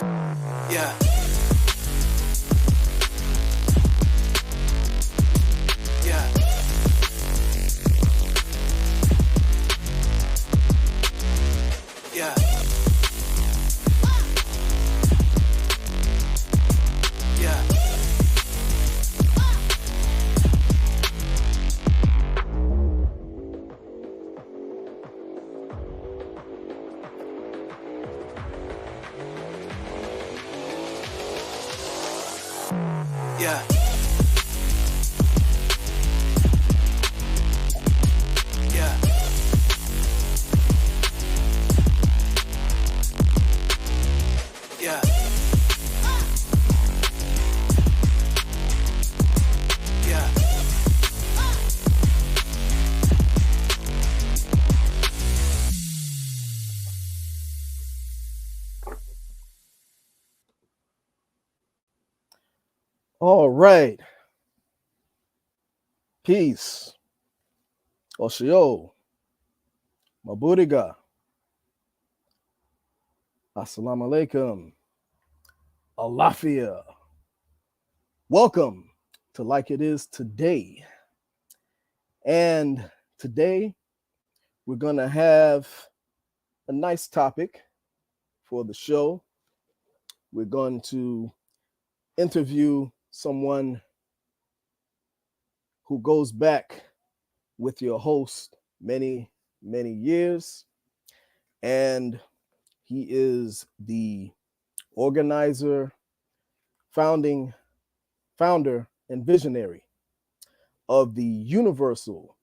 Yeah. Yeah. Yeah. Yeah. Yeah. Yeah. Yeah. Yeah. All right. Peace. Oshio. Maburiga. Assalamu alaikum. Alafia. Welcome to Like It Is Today. And today we're going to have a nice topic for the show. We're going to interview someone who goes back with your host many, many years. And he is the organizer, founding founder, and visionary of the Universal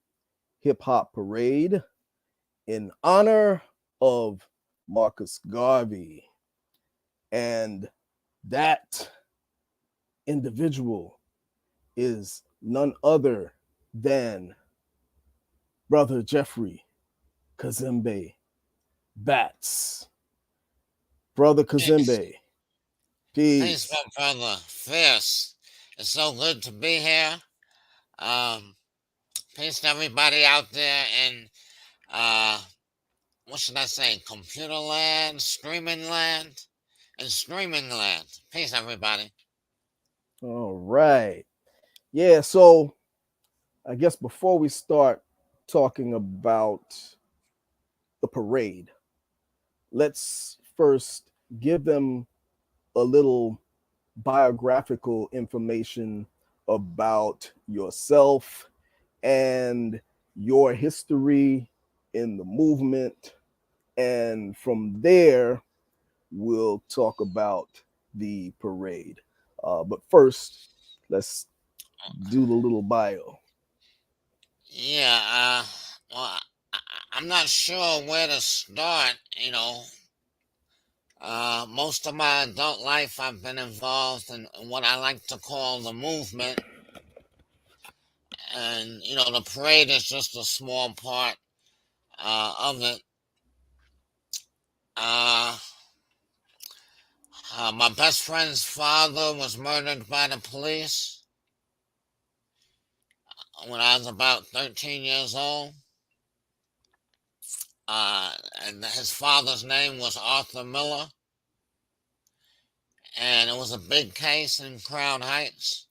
Hip Hop Parade in honor of Marcus Garvey. And that individual is none other than Brother Jeffery Kazmbe Batts. Brother Peace. Kazmbe, Peace, peace. my brother. Fierce. It's so good to be here. Um, Peace to everybody out there in, uh, what should I say, computer land, streaming land, and streaming land. Peace, everybody. All right. Yeah, so I guess before we start talking about the parade, let's first give them a little biographical information about yourself and your history in the movement. And from there, we'll talk about the parade. But first, let's do the little bio. Yeah, well, I'm not sure where to start, most of my adult life, I've been involved in what I like to call the movement, and the parade is just a small part of it. Uh, my best friend's father was murdered by the police when I was about 13 years old. And his father's name was Arthur Miller, and it was a big case in Crown Heights.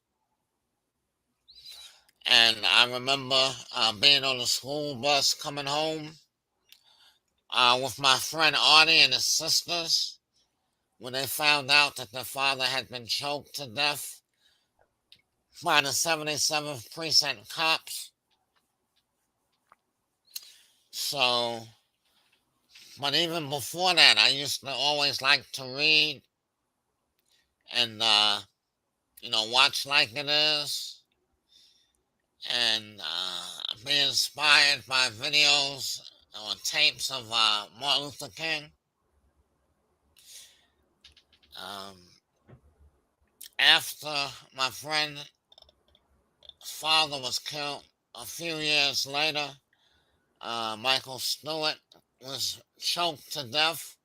And I remember being on the school bus coming home with my friend Artie and his sisters when they found out that their father had been choked to death by the 77th Precinct cops. So, but even before that, I used to always like to read and, watch Like It Is and be inspired by videos or tapes of Martin Luther King. Um, After my friend's father was killed a few years later, Michael Stewart was choked to death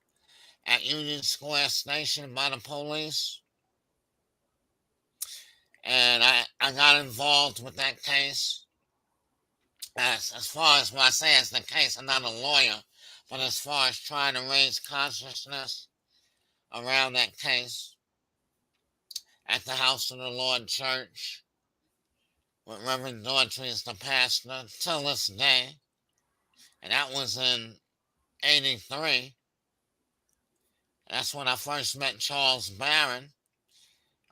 at Union Square Station by the police. And I got involved with that case. As far as when I say it's the case, I'm not a lawyer, but as far as trying to raise consciousness around that case at the House of the Lord Church with Reverend Daughtry as the pastor till this day. And that was in 83. That's when I first met Charles Barron,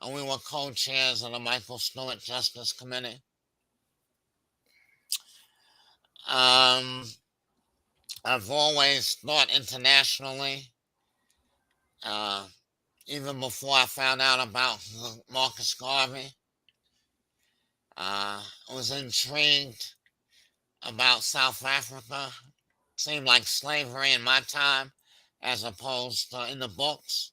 and we were co-chairs of the Michael Stewart Justice Committee. Um, I've always thought internationally, uh, even before I found out about Marcus Garvey. I was intrigued about South Africa. Seemed like slavery in my time, as opposed to in the books.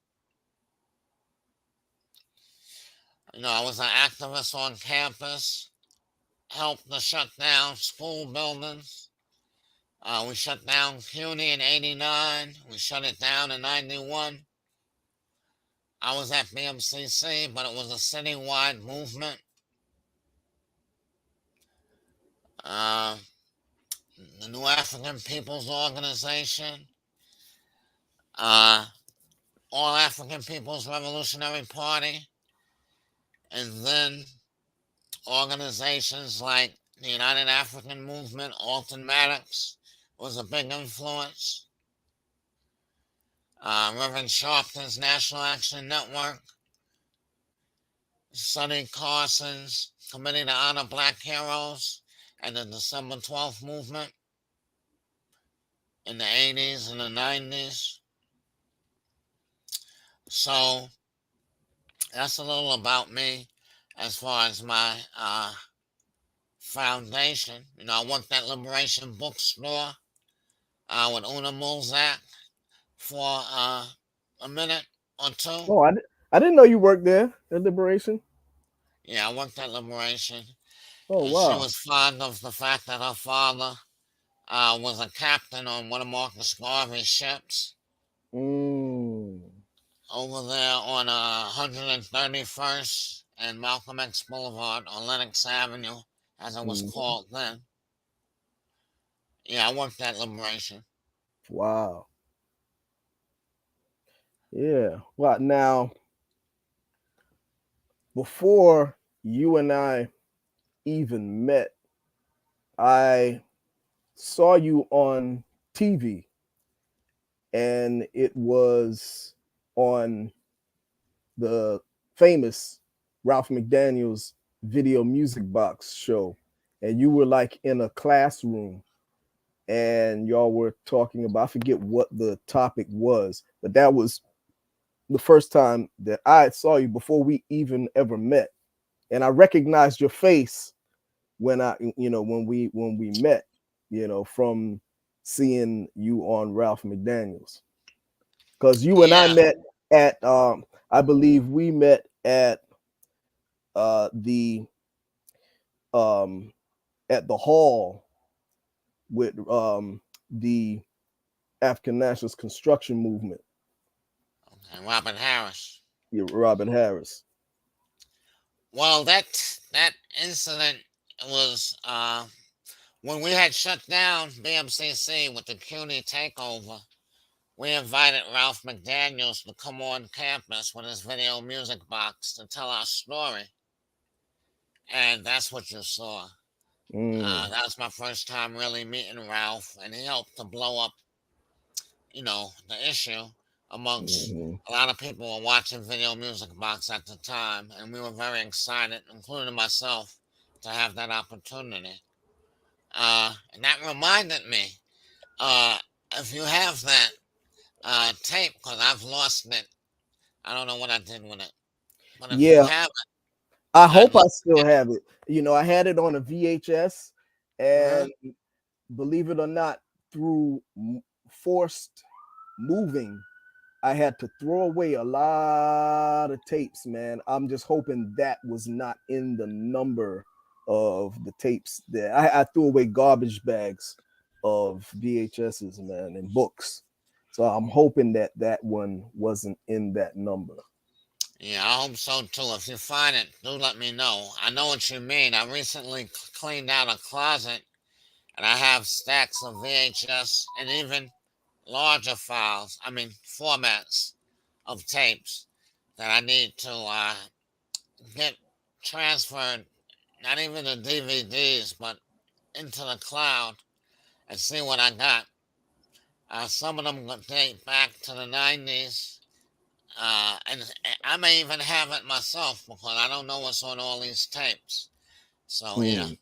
I was an activist on campus, helped to shut down school buildings. We shut down CUNY in 89. We shut it down in 91. I was at BMCC, but it was a citywide movement. Uh, the New African People's Organization, uh, All African People's Revolutionary Party, and then organizations like the United African Movement, Alton Maddox was a big influence. Reverend Sharpton's National Action Network, Sonny Carson's Committee to Honor Black Heroes, and the December 12th movement in the 80s and the 90s. So that's a little about me as far as my foundation. I worked at Liberation Bookstore with Una Mulzak for a minute or two. Oh, I didn't know you worked there at Liberation. Yeah, I worked at Liberation. Oh, And she wow. was fond of the fact that her father was a captain on one of Marcus Garvey's ships Mm, over there on 131st and Malcolm X Boulevard on Lenox Avenue, as it was mhm. called then. Yeah, I worked at Liberation. Wow. Yeah. Well, now, before you and I even met, I saw you on TV, and it was on the famous Ralph McDaniel's Video Music Box show. And you were like in a classroom, and y'all were talking about, I forget what the topic was, but that was the first time that I saw you before we even ever met. And I recognized your face when when we met, from seeing you on Ralph McDaniel's. Because you and I Yeah, met at I believe we met at the um at the hall with the African Nationalist Construction Movement, and Robert Harris. Robert Harris. Well, that incident was when we had shut down BMCC with the CUNY takeover. We invited Ralph McDaniels to come on campus with his video music box to tell our story. And that's what you saw. Mm, That was my first time really meeting Ralph, and he helped to blow up, the issue amongst mhm. a lot of people who were watching Video Music Box at the time, and we were very excited, including myself, to have that opportunity. And that reminded me, uh, if you have that tape, because I've lost it, I don't know what I did with it. But if you Yeah, have it, I I'd hope love I still to have it. I had it on a VHS, get it. and believe it or not, through forced moving, I had to throw away a lot of tapes, man. I'm just hoping that was not in the number of the tapes that I threw away garbage bags of VHSs, man, and books. So I'm hoping that that one wasn't in that number. Yeah, I hope so too. If you find it, do let me know. I know what you mean. I recently cleaned out a closet and I have stacks of VHS and even larger files, I mean, formats of tapes that I need to get transferred, not even the DVDs, but into the cloud and see what I got. Some of them date back to the 90s. And I may even have it myself because I don't know what's on all these tapes. So yeah, Mm,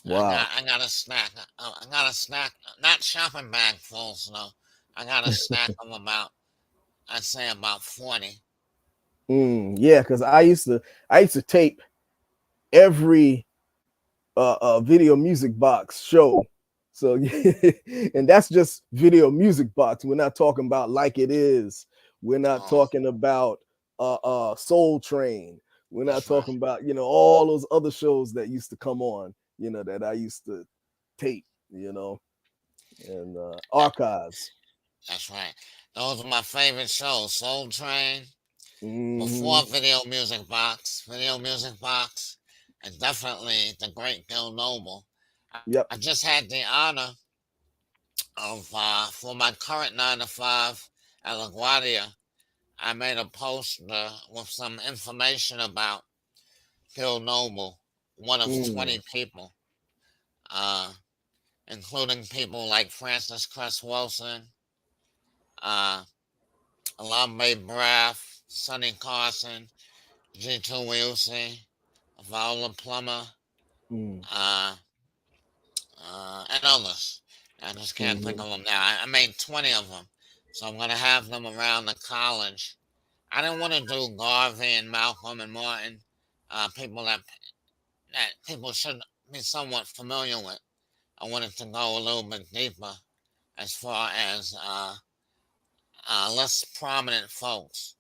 wow. I got a snack. I got a snack, not shopping bag full. So I got a stack of about, I'd say about 40. Yeah, because I used to tape every video music box show. So and that's just video music box. We're not talking about Like It Is. We're not Oh, talking about Soul Train. We're not that's right. talking about, all those other shows that used to come on, that I used to tape, and That, archives. that's right. Those are my favorite shows. Soul Train, Hmm. before Video Music Box, and definitely the Great Bill Noble. Yep. I just had the honor of, for my current 9 to 5 at LaGuardia, I made a poster with some information about Bill Noble, one of Mm, 20 people, uh, including people like Francis Cress Wilson, uh, Alambe Braff, Sonny Carson, G2 Wiusi, Viola Plummer, mm, uh, and others. I just can't think hmm. of them now. I made 20 of them, so I'm going to have them around the college. I didn't want to do Garvey and Malcolm and Martin, people that people should be somewhat familiar with. I wanted to go a little bit deeper as far as less prominent folks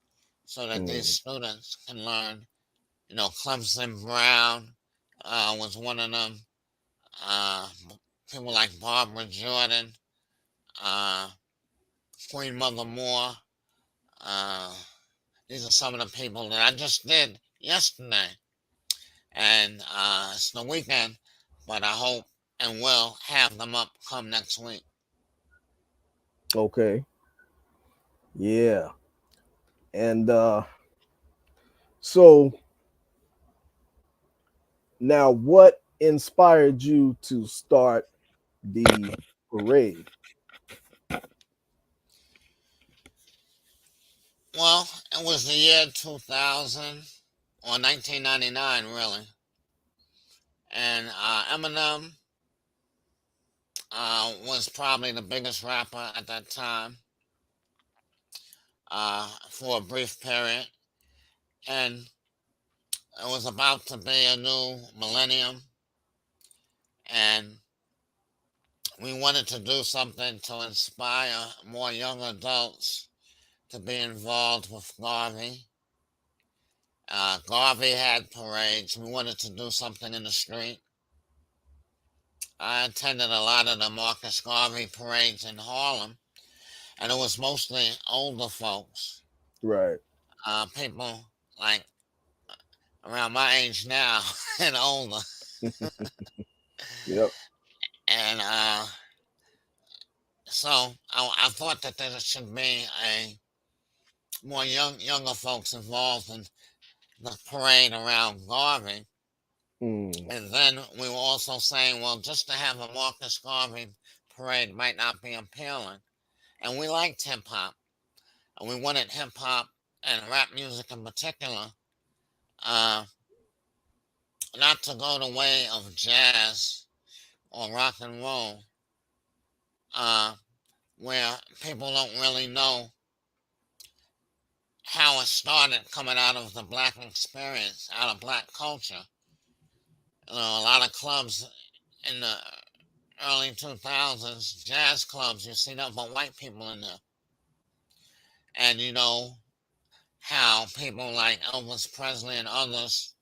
so that these Mm, students can learn. Clemson Brown was one of them. Uh, People like Barbara Jordan, uh, Queen Mother Moore. Uh, these are some of the people that I just did yesterday. And it's the weekend, but I hope and will have them up come next week. okay. Yeah. And so now, what inspired you to start the parade? Well, it was the year 2000 or 1999, really. And Eminem was probably the biggest rapper at that time for a brief period. And it was about to be a new millennium. And we wanted to do something to inspire more young adults to be involved with Garvey. Garvey had parades. We wanted to do something in the street. I attended a lot of the Marcus Garvey parades in Harlem, and it was mostly older folks, Right. people like around my age now and older. Yep. And so I thought that there should be a more younger folks involved in the parade around Garvey. Mm, And then we were also saying, well, just to have a Marcus Garvey parade might not be appealing. And we liked hip hop, and we wanted hip hop and rap music in particular uh, not to go the way of jazz or rock and roll, uh, where people don't really know how it started coming out of the black experience, out of black culture. A lot of clubs in the early 2000s, jazz clubs, you see nothing but white people in there. And how people like Elvis Presley and others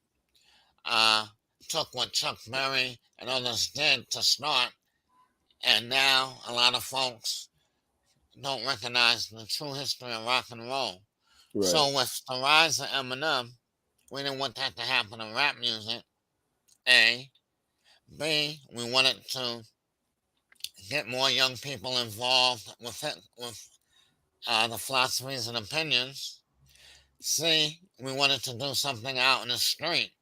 uh, took what Chuck Berry and others did to start, and now a lot of folks don't recognize the true history of rock and roll. right. So with the rise of Eminem, we didn't want that to happen in rap music. A, B, we wanted to get more young people involved with the philosophies and opinions. C, we wanted to do something out in the street,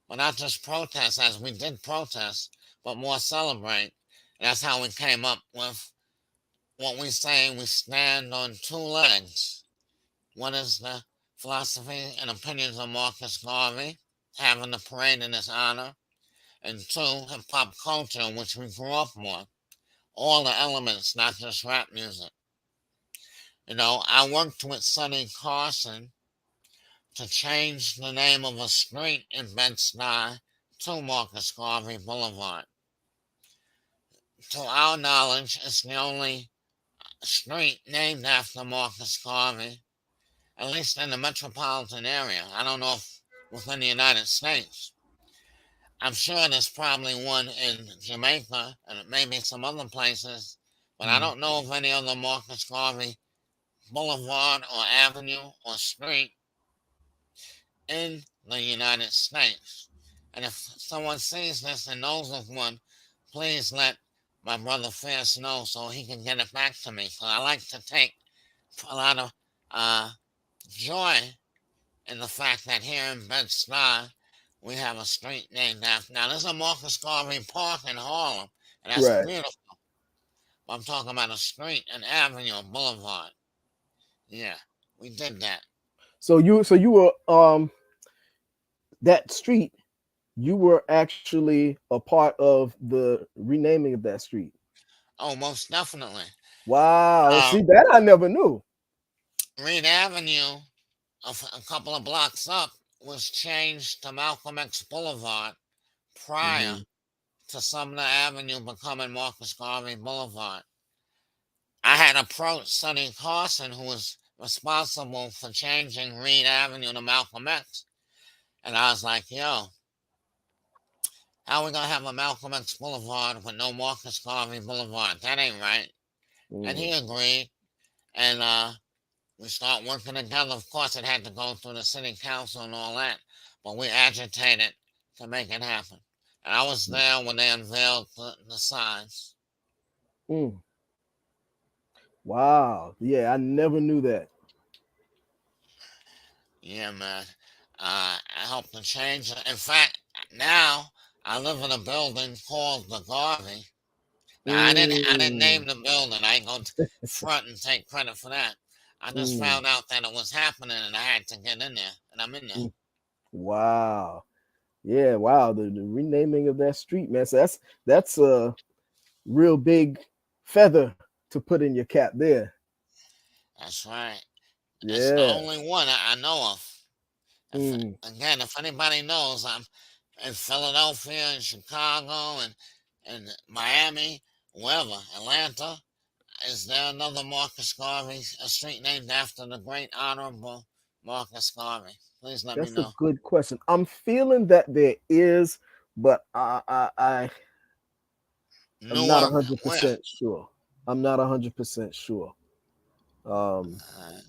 but not just protest, as we did protest, but more celebrate. And that's how we came up with what we say we stand on two legs. One is the philosophy and opinions of Marcus Garvey, having the parade in his honor, and two, hip hop culture, which we grew up with. All the elements, not just rap music. I worked with Sonny Carson to change the name of a street in Bed-Stuy to Marcus Garvey Boulevard. To our knowledge, it's the only street named after Marcus Garvey, at least in the metropolitan area. I don't know if within the United States. I'm sure there's probably one in Jamaica and maybe some other places, but I Mm. don't know of any other Marcus Garvey Boulevard or Avenue or Street in the United States. And if someone sees this and knows of one, please let my brother Fierce know so he can get it back to me. So I like to take a lot of uh, joy in the fact that here in Bed-Stuy, we have a street named after. Now, there's a Marcus Garvey Park in Harlem, and that's Right. beautiful. But I'm talking about a street, an avenue, a boulevard. Yeah, we did that. So you were that street. You were actually a part of the renaming of that street. Oh, most definitely. Wow. Uh, See that I never knew. Reed Avenue, a couple of blocks up, was changed to Malcolm X Boulevard prior Hmm. to Sumner Avenue becoming Marcus Garvey Boulevard. I had approached Sonny Carson, who was responsible for changing Reed Avenue to Malcolm X, and I was like, yo, how are we gonna have a Malcolm X Boulevard with no Marcus Garvey Boulevard? That ain't right. And he Mm. agreed, and we start working together. Of course, it had to go through the city council and all that, but we agitated to make it happen. And I was there when they unveiled the signs. Mm. Wow. Yeah, I never knew that. Yeah, man. I helped to change it. In fact, now I live in a building called the Garvey. Now I didn't Mm. name the building. I ain't gonna front and take credit for that. I just Mm. found out that it was happening and I had to get in there, and I'm in there. Mm. Wow. Yeah, wow. The renaming of that street, man. So that's a real big feather to put in your cap there. That's right. It's the Yeah. only one I know of. If Mm. again, if anybody knows, I'm in Philadelphia and Chicago and Miami, wherever, Atlanta. Is there another Marcus Garvey, a street named after the great honorable Marcus Garvey? Please let me That's a know. good question. I'm feeling that there is, but I am not Newark, hundred where? percent sure. I'm not 100% sure. Um, Uh,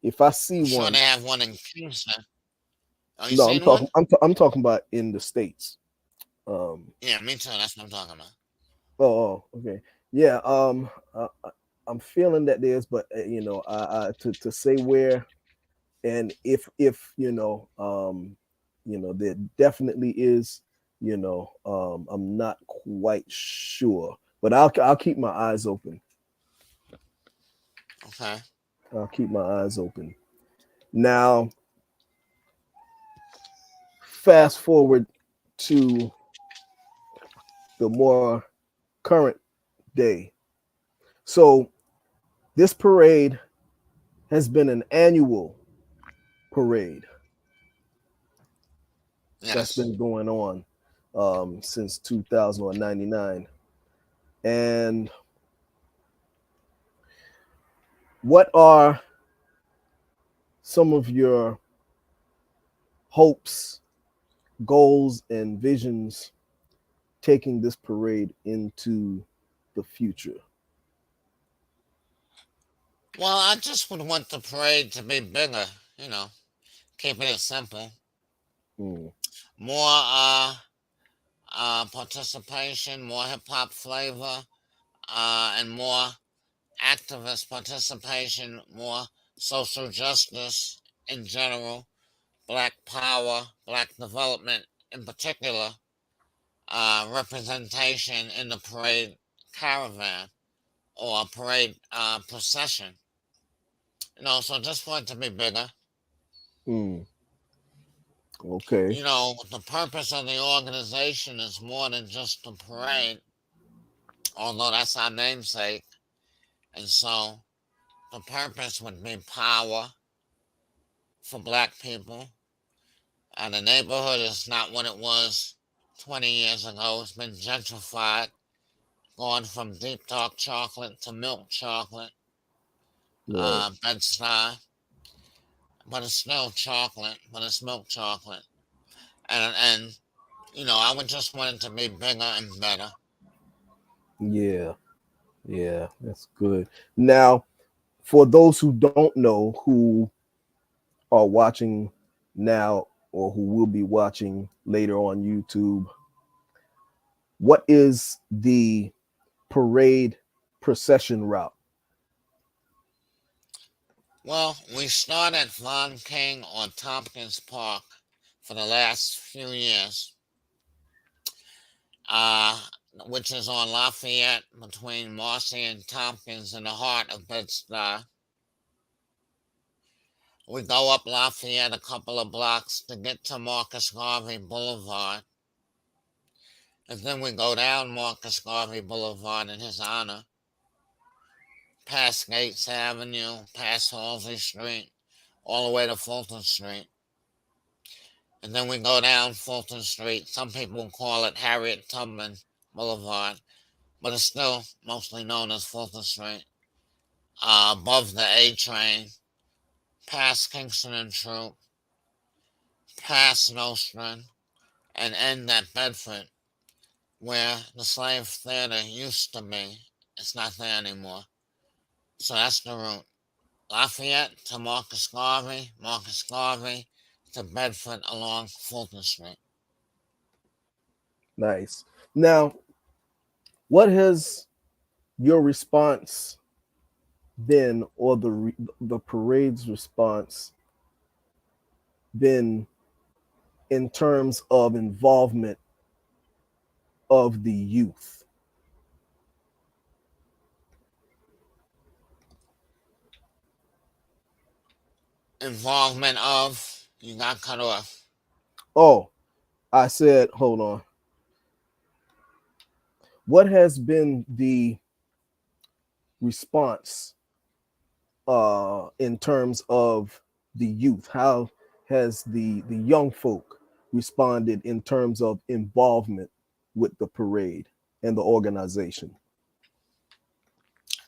if I see I'm sure one, they have one in Kingston. Oh, you no, I'm seen one? talking. I'm talking about in the states. Um, Yeah, me too. That's what I'm talking about. okay, yeah. I'm feeling that there's, but to say where and if there definitely is. I'm not quite sure, but I'll keep my eyes open. Okay. I'll keep my eyes open. Now, fast forward to the more current day. So, this parade has been an annual parade that's Yes. been going on since 2099. And what are some of your hopes, goals, and visions taking this parade into the future? Well, I just would want the parade to be bigger, keeping it simple. Mm. More participation, more hip hop flavor, and more activist participation, more social justice in general, black power, black development in particular, representation in the parade caravan or parade procession. So just for it to be bigger. Mm, okay. The purpose of the organization is more than just the parade, although that's our namesake. And so the purpose would be power for black people. And the neighborhood is not what it was 20 years ago. It's been gentrified, gone from deep dark chocolate to milk chocolate, Right. Bed-Stuy, but it's still chocolate, but it's milk chocolate. And I would just want it to be bigger and better. Yeah. Yeah. That's good. Now, for those who don't know, who are watching now or who will be watching later on YouTube, what is the parade procession route? Well, we start at Von King or Tompkins Park for the last few years, uh, which is on Lafayette between Marcy and Tompkins in the heart of Bed-Stuy. We go up Lafayette a couple of blocks to get to Marcus Garvey Boulevard, and then we go down Marcus Garvey Boulevard in his honor, past Gates Avenue, past Halsey Street, all the way to Fulton Street. And then we go down Fulton Street. Some people call it Harriet Tubman Boulevard, but it's still mostly known as Fulton Street. Above the A train, past Kingston and Troop, past Nostrand, and end at Bedford, where the Slave Theater used to be. It's not there anymore. So that's the route. Lafayette to Marcus Garvey to Bedford along Fulton Street. Nice. Now, what has your response been, or the parade's response been, in terms of involvement of the youth? Involvement of, you got cut off. Oh, I said, hold on. What has been the response in terms of the youth? How has the young folk responded in terms of involvement with the parade and the organization?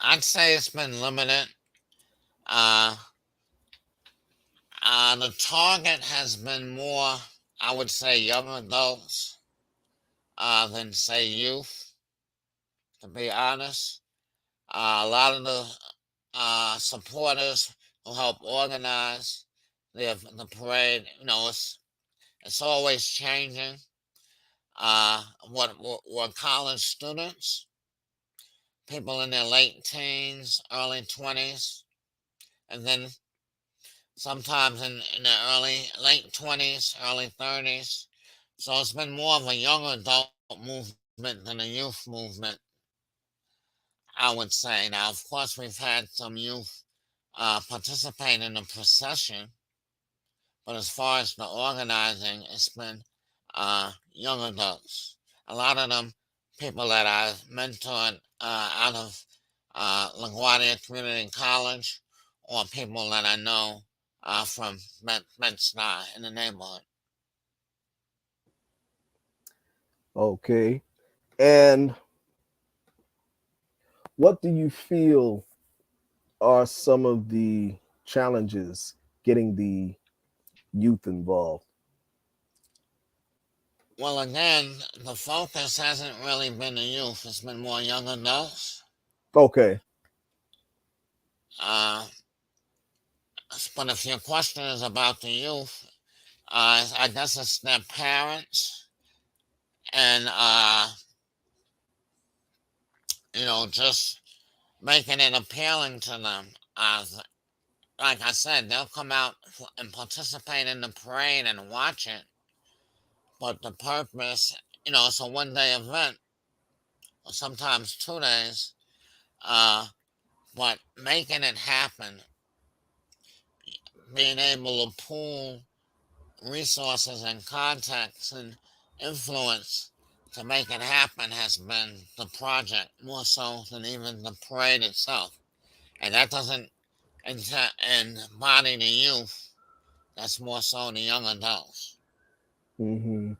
I'd say it's been limited. Uh, the target has been more, I would say, young adults than, say, youth, to be honest. A lot of the supporters who help organize the parade, it's always changing. What college students, people in their late teens, early 20s, and then sometimes in the late 20s, early 30s. So it's been more of a young adult movement than a youth movement, I would say. Now, of course, we've had some youth participate in the procession, but as far as the organizing, it's been young adults. A lot of them, people that I've mentored out of LaGuardia Community College, or people that I know from Bed-Stuy in the neighborhood. Okay. And what do you feel are some of the challenges getting the youth involved? Well, again, the focus hasn't really been the youth, it's been more young adults. Okay. Uh, but if your question is about the youth, I guess it's their parents and, just making it appealing to them. Like I said, they'll come out and participate in the parade and watch it, but the purpose, it's a 1 day event, or sometimes 2 days. Uh, but making it happen, being able to pool resources and contacts and influence to make it happen has been the project more so than even the parade itself. And that doesn't embody the youth, that's more so the young adults. Hmm.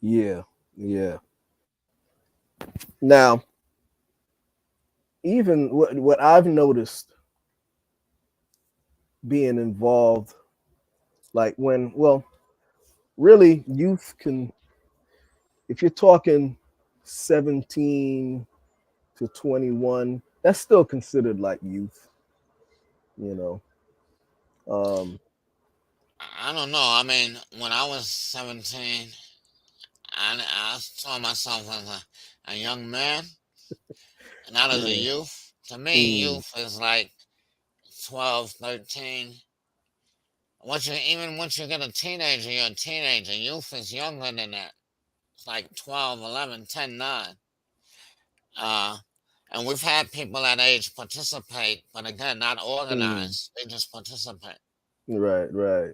Yeah, yeah. Now, even what I've noticed being involved, like when, well, really, youth can, if you're talking 17 to 21, that's still considered like youth, you know. Um, I don't know. I mean, when I was 17, I saw myself as a young man, not as a mm, youth. To me, mm, youth is like 12, 13. Once you get a teenager, you're a teenager. Youth is younger than that. It's like 12, 11, 10, 9. Uh, and we've had people that age participate, but again, not mm. organized. They just participate. Right, right.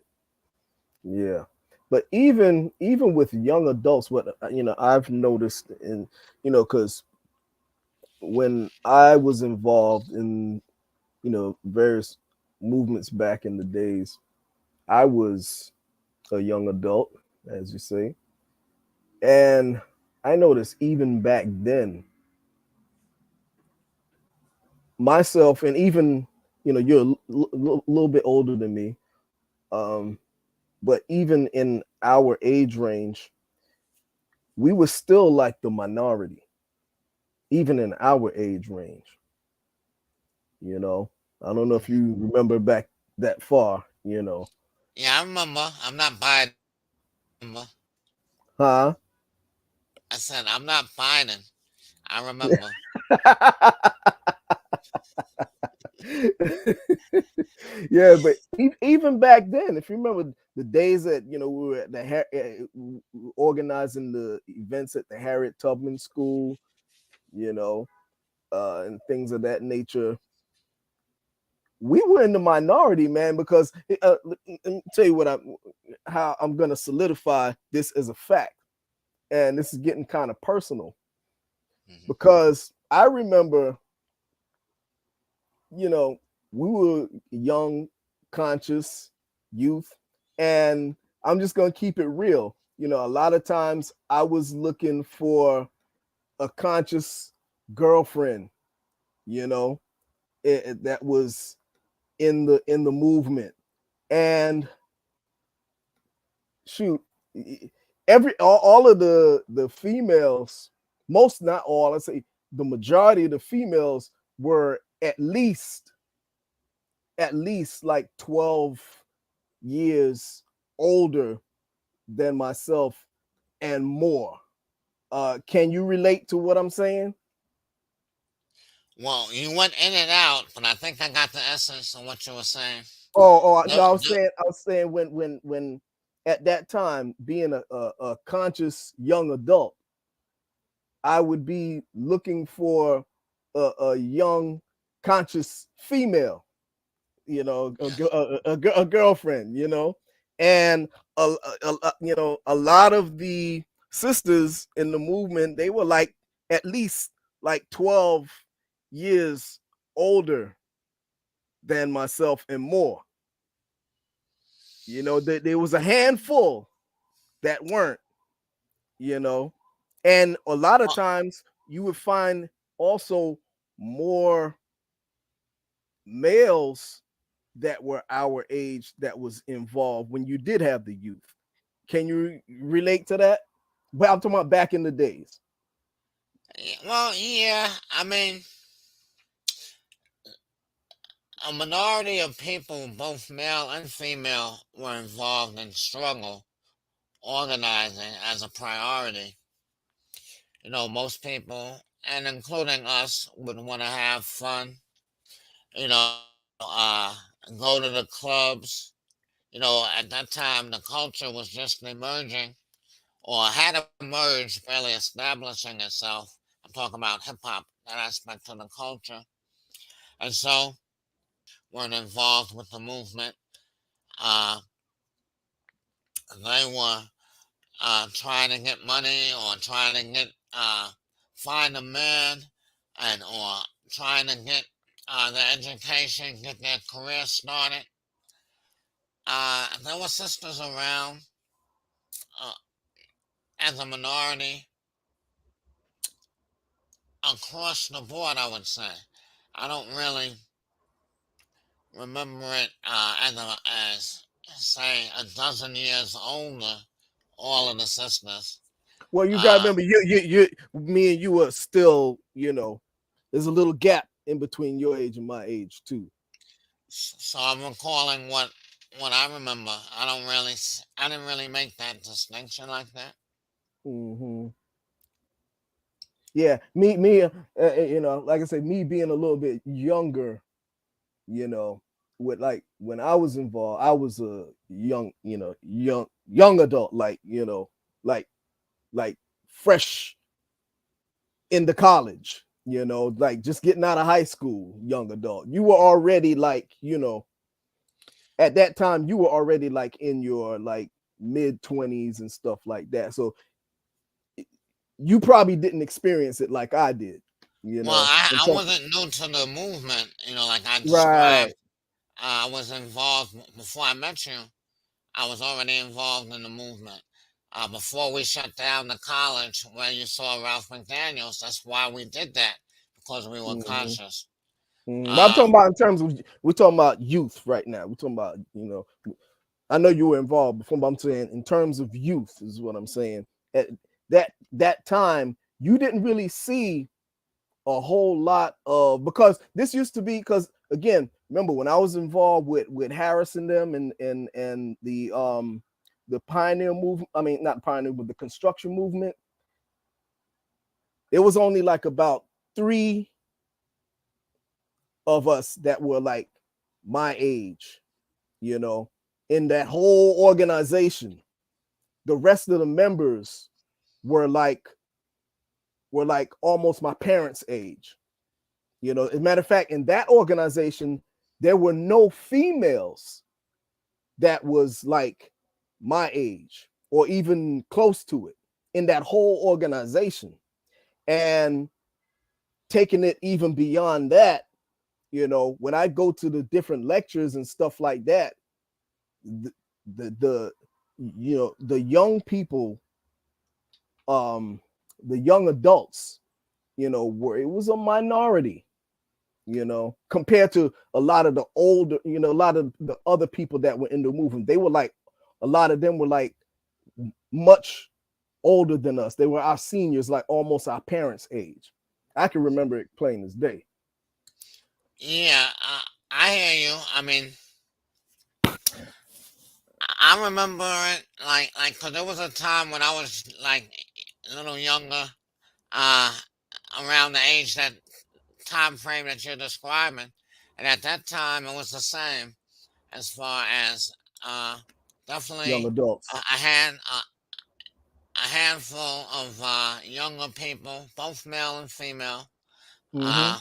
Yeah. But even with young adults, what I've noticed in, because when I was involved in, various movements back in the days, I was a young adult, as you say. And I noticed even back then, myself, and even, you're little bit older than me, um, but even in our age range, we were still like the minority, even in our age range, you know. I don't know if Mhm. you remember back that far. Yeah, I remember. I'm not Biden. Huh? I said, I'm not Biden. I remember. Yeah, but even back then, if you remember the days that we were at organizing the events at the Harriet Tubman School, you know, and things of that nature, we were in the minority, man. Because let me tell you how I'm gonna solidify this as a fact, and this is getting kind of personal Mhm. because I remember, you know, we were young, conscious youth, and I'm just gonna keep it real. A lot of times I was looking for a conscious girlfriend, you know, that was in the movement. And shoot, all of the females, most, not all, let's say the majority of the females were at least like 12 years older than myself and more. Can you relate to what I'm saying? Well, you went in and out, but I think I got the essence of what you were saying. No, No, no, I was saying when at that time, being a conscious young adult, I would be looking for a young conscious female, yes. a girlfriend, and a lot of the sisters in the movement, they were like at least like 12 years older than myself and more. There was a handful that weren't, you know, and a lot of Well, times you would find also more males that were our age that was involved when you did have the youth. Can you relate to that? But I'm talking about back in the days. well, yeah. I mean, a minority of people, both male and female, were involved in struggle, organizing as a priority. Most people, and including us, would want to have fun, you know, go to the clubs. At that time, the culture was just emerging or had emerged, barely establishing itself. I'm talking about hip hop, that aspect of the culture. And so weren't involved with the movement. Uh, they were trying to get money or trying to get find a man and or trying to get their education, get their career started. There were sisters around uh, as a minority across the board. I would say I don't really remember it as say a dozen years older. All of the sisters. Well, you got to Uh, remember, me and you were still, there's a little gap in between your age and my age too. so I'm recalling what I remember. I didn't really make that distinction like that. Hmm. Yeah, like I said, me being a little bit younger, you know, with like when I was involved, I was a young adult, like like fresh into college, like just getting out of high school, young adult. You were already like, at that time you were already like in your like mid 20s and stuff like that. So you probably didn't experience it like I did, Well, in I terms. wasn't new to the movement. Like I described, Right. I was involved before I met you. I was already involved in the movement. Before we shut down the college where you saw Ralph McDaniels, that's why we did that because we were Hmm. conscious. But I'm Uh, talking about in terms of, we're talking about youth right now. We're talking about, I know you were involved before, but I'm saying in terms of youth is what I'm saying. At that time, you didn't really see a whole lot of, because this used to be, because again, remember when I was involved with Harris and them and the pioneer movement, I mean not pioneer, but the construction movement, it was only like about three of us that were like my age, you know, in that whole organization. The rest of the members were like almost my parents' age. As a matter of fact, in that organization, there were no females that was like my age or even close to it in that whole organization. And taking it even beyond that, when I go to the different lectures and stuff like that, the the the young people, um the young adults, were, it was a minority, compared to a lot of the older, a lot of the other people that were in the movement. They were like, a lot of them were like much older than us. They were our seniors, like almost our parents' age. I can remember it plain as day. yeah, I hear you. I mean, I remember it cause there was a time when I was like a little younger, uh, around the age that time frame that you're describing, and at that time it was the same as far as uh, Young definitely a, adults. a hand a handful of younger people, both male and female, Mm-hmm. uh,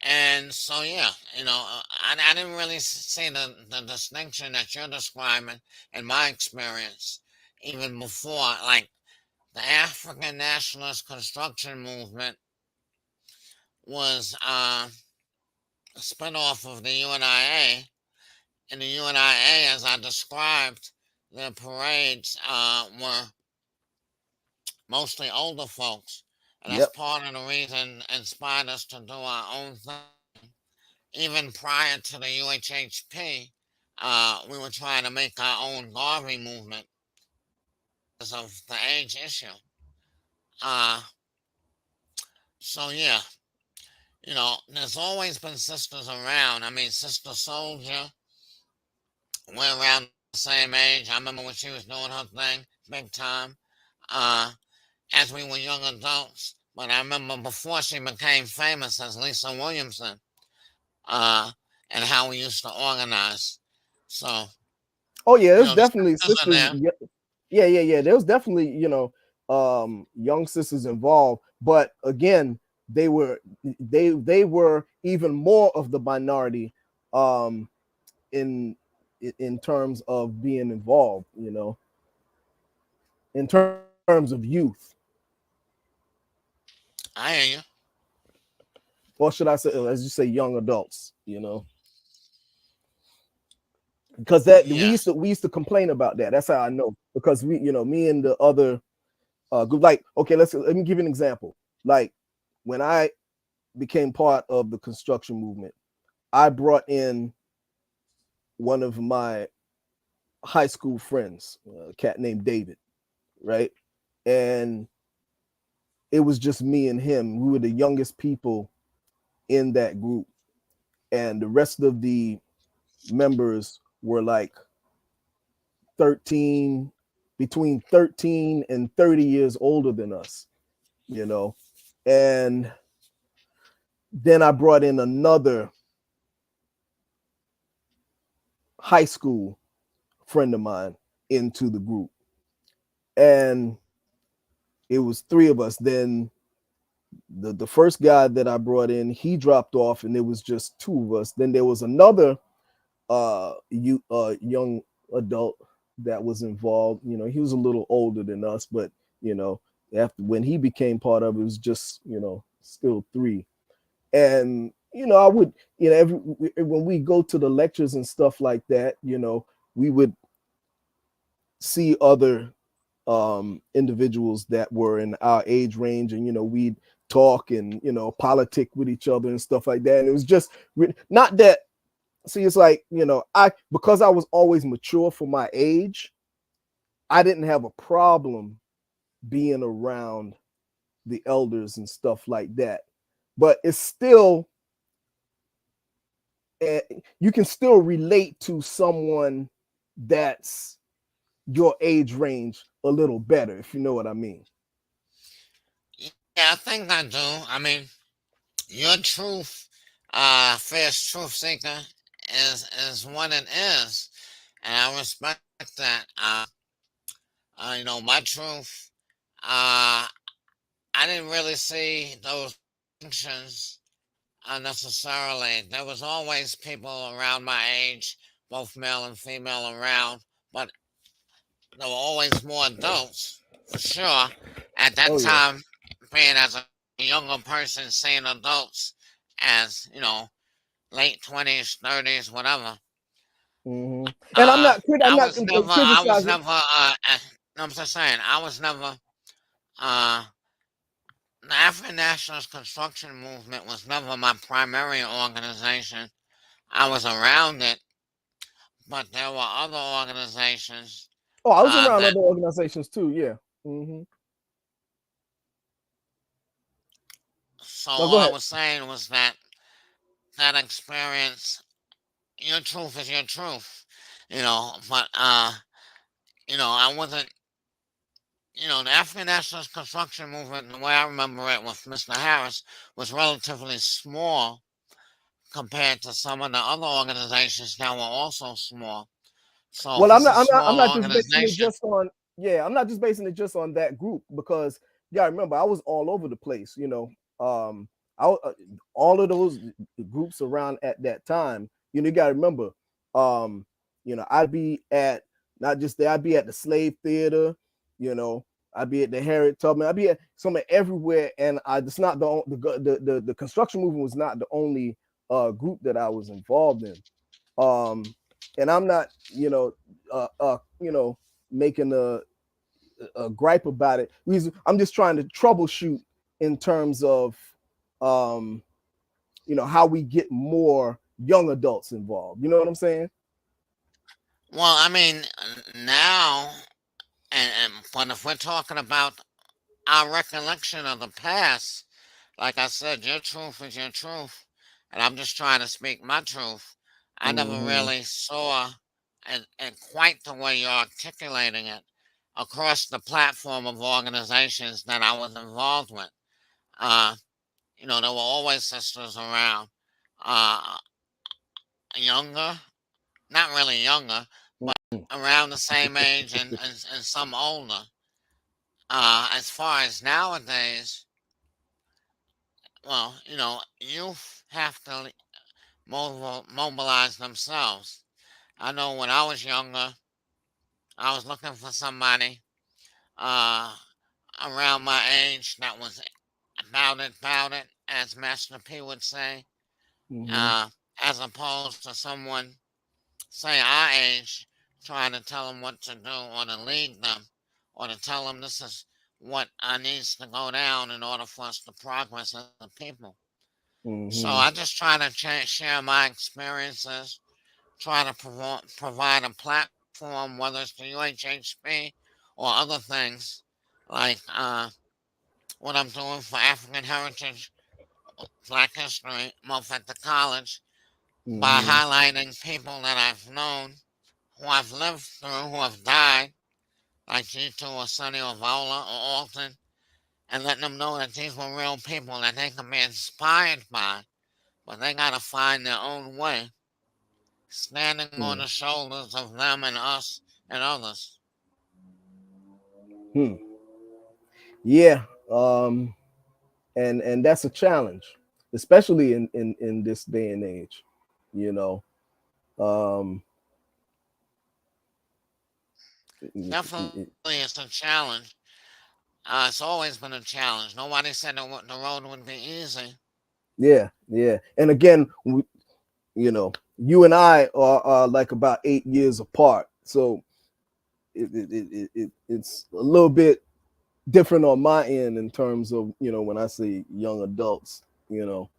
and so yeah, I didn't really see the distinction that you're describing in my experience, even before like the African nationalist construction movement was a spinoff of the UNIA. In the UNIA, as I described, the parades were mostly older folks. And that's Yep. part of the reason inspired us to do our own thing. Even prior to the UHHP, we were trying to make our own Garvey movement because of the age issue. Uh, so, yeah, there's always been sisters around. I mean, Sister Soldier, we're around the same age. I remember when she was doing her thing, big time. Uh, as we were young adults. But I remember before she became famous as Lisa Williamson, uh, and how we used to organize. So, Oh yeah, there's the definitely sisters are sisters. there. Yeah, yeah, yeah, yeah. There was definitely, young sisters involved, but again, they were they were even more of the minority, um, in in terms of being involved. In terms of youth, I hear you. or should I say, as you say, young adults. Because that Yes. we used to complain about that. That's how I know, because me and the other group, like, okay, let me give you an example. Like when I became part of the construction movement, I brought in one of my high school friends, a cat named David, right? And it was just me and him. We were the youngest people in that group, and the rest of the members were like 13, between 13 and 30 years older than us, you know. And then I brought in another high school friend of mine into the group, and it was three of us. Then the first guy that I brought in, he dropped off, and there was just two of us. Then there was another young adult that was involved. He was a little older than us, but you know, after when he became part of it, it was just still three. And I would, every when we go to the lectures and stuff like that, we would see other individuals that were in our age range, and we'd talk and politic with each other and stuff like that. And it was just not that. See, it's like, I because I was always mature for my age, I didn't have a problem being around the elders and stuff like that. But it's still, uh, you can still relate to someone that's your age range a little better, if you know what I mean. Yeah, I think I do. I mean, your truth, fierce truth seeker, is what it is, and I respect that. My truth. Uh, I didn't really see those distinctions unnecessarily. There was always people around my age, both male and female around, but there were always more adults, for sure. At that Oh yeah. time, being as a younger person, seeing adults as, late 20s, 30s, whatever. And I'm not I was never, criticizing. I'm just saying, I was never, uh, the African Nationalist Construction Movement was never my primary organization. I was around it, but there were other organizations Oh, I was around that. other organizations too. Yeah. Hmm. So No, go all I ahead. was saying was that that experience, your truth is your truth, But I wasn't. The African Nationalist Construction Movement, the way I remember it with Mr. Harris, was relatively small compared to some of the other organizations that were also small. So if Well, it's a I'm small not just basing it organization, just on, yeah, I'm not just basing it just on that group, because yeah, remember I was all over the place. Um, all of those groups around at that time. You got to remember, um, I'd be at, not just there, I'd be at the Slave Theater. You know, I'd be at the Harriet Tubman. I'd be at somewhere everywhere, and it's not the construction movement was not the only group that I was involved in. um and I'm not, making a gripe about it. I'm just trying to troubleshoot in terms of, um how we get more young adults involved. You know what I'm saying? well, I mean, now, but if we're talking about our recollection of the past, like I said, your truth is your truth, and I'm just trying to speak my truth. I never Hmm. really saw it quite the way you're articulating it. across the platform of organizations that I was involved with. Uh, there were always sisters around, uh, younger, not really younger, but around the same age and some older. As far as nowadays, well, youth have to mobilize themselves. I know when I was younger, I was looking for somebody uh, around my age that was about it, as Master P would say, Mm-hmm. uh, as opposed to someone, say, our age, trying to tell them what to do or to lead them or to tell them this is what needs to go down in order for us to progress as a people. So Mm-hmm. I just try to share my experiences, try to provide a platform, whether it's the UHHP or other things, like what I'm doing for African Heritage, Black History Month at the college, by Mm-hmm. highlighting people that I've known, who I've lived through, who have died, like G2 or Sonny or Viola or Alton, and letting them know that these were real people that they can be inspired by, but they gotta find their own way, standing on the shoulders of them and us and others. Hmm. Yeah. And that's a challenge, especially in this day and age. You know. Um. Definitely, it's a challenge. It's always been a challenge. Nobody said the road would be easy. Yeah. Yeah. And again, you and I are like about 8 years apart, so it's a little bit different on my end in terms of when I say young adults, you know.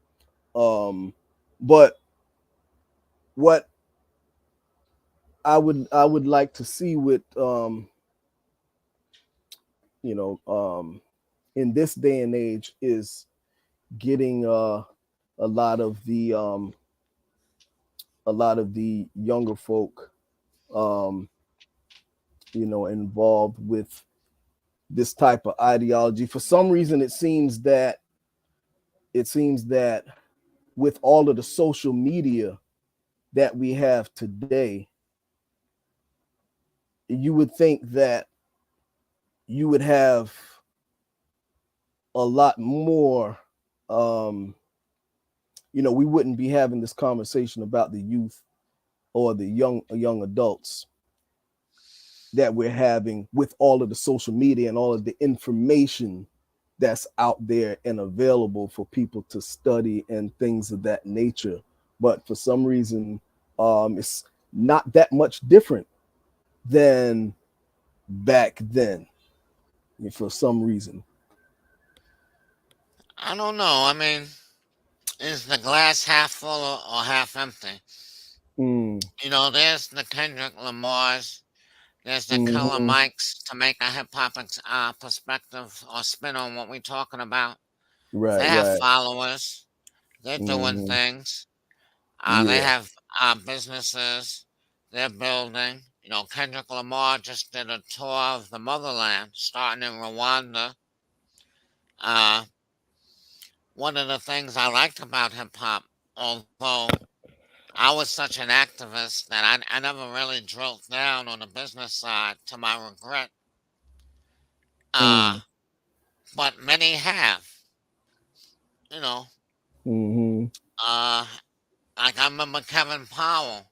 But what I would like to see with you know in this day and age is getting a lot of the younger folk um involved with this type of ideology. For some reason it seems that with all of the social media that we have today, you would think that you would have a lot more. um we wouldn't be having this conversation about the youth or the young adults that we're having with all of the social media and all of the information that's out there and available for people to study and things of that nature. But for some reason, it's not that much different than back then, for some reason. I don't know. I mean, is the glass half full or half empty? Mm, There's the Kendrick Lamars, there's the Killer hmm. Mikes to make a hip hop perspective or spin on what we're talking about. Right, They have right. followers. They're doing Hmm. things. They Yeah. have businesses. They're building. Kendrick Lamar just did a tour of the motherland, starting in Rwanda. Uh, One of the things I liked about hip hop, although I was such an activist that I never really drilled down on the business side to my regret. Uh, Mm, but many have, you know. hmm. Uh, like I remember Kevin Powell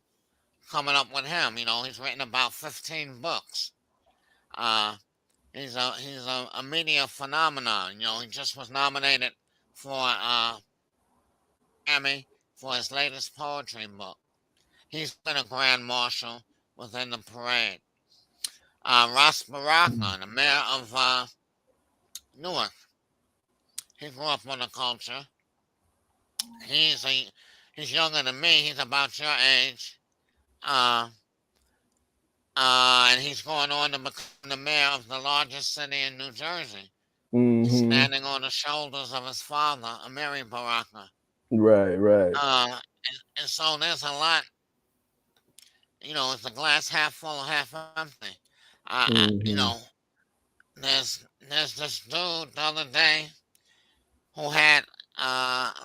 coming up with him. He's written about 15 books. Uh, he's a media phenomenon. He just was nominated for Grammy for his latest poetry book. He's been a grand marshal within the parade. Ross Baraka, the mayor of Newark, he grew up on the culture. He's a he's younger than me. He's about your age. Uh, and he's going on to become the mayor of the largest city in New Jersey, Hmm. standing on the shoulders of his father, Amiri Baraka. Right, right. And so there's a lot. Is the glass half full or half empty? I, I you know, Hmm. there's this dude the other day who had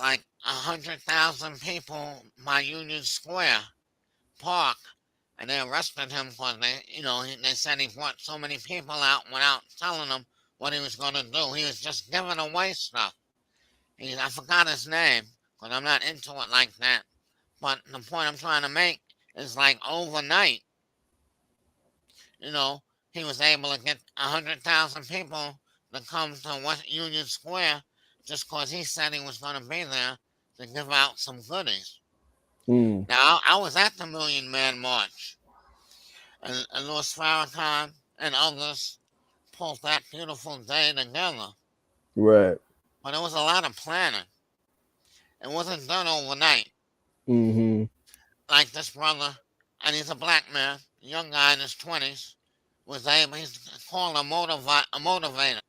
like 100,000 people by Union Square Park, and they arrested him because they said he brought so many people out without telling them what he was going to do. He was just giving away stuff. I forgot his name because I'm not into it like that. But the point I'm trying to make is like overnight, you know, he was able to get 100,000 people to come to West Union Square just because he said he was going to be there to give out some goodies. Mm, Now, I was at the Million Man March, and Louis Farrakhan and others pulled that beautiful day together. right. But it was a lot of planning. It wasn't done overnight. Mm-hmm. Like this brother, and he's a black man, a young guy in his 20s, he's called a motivator.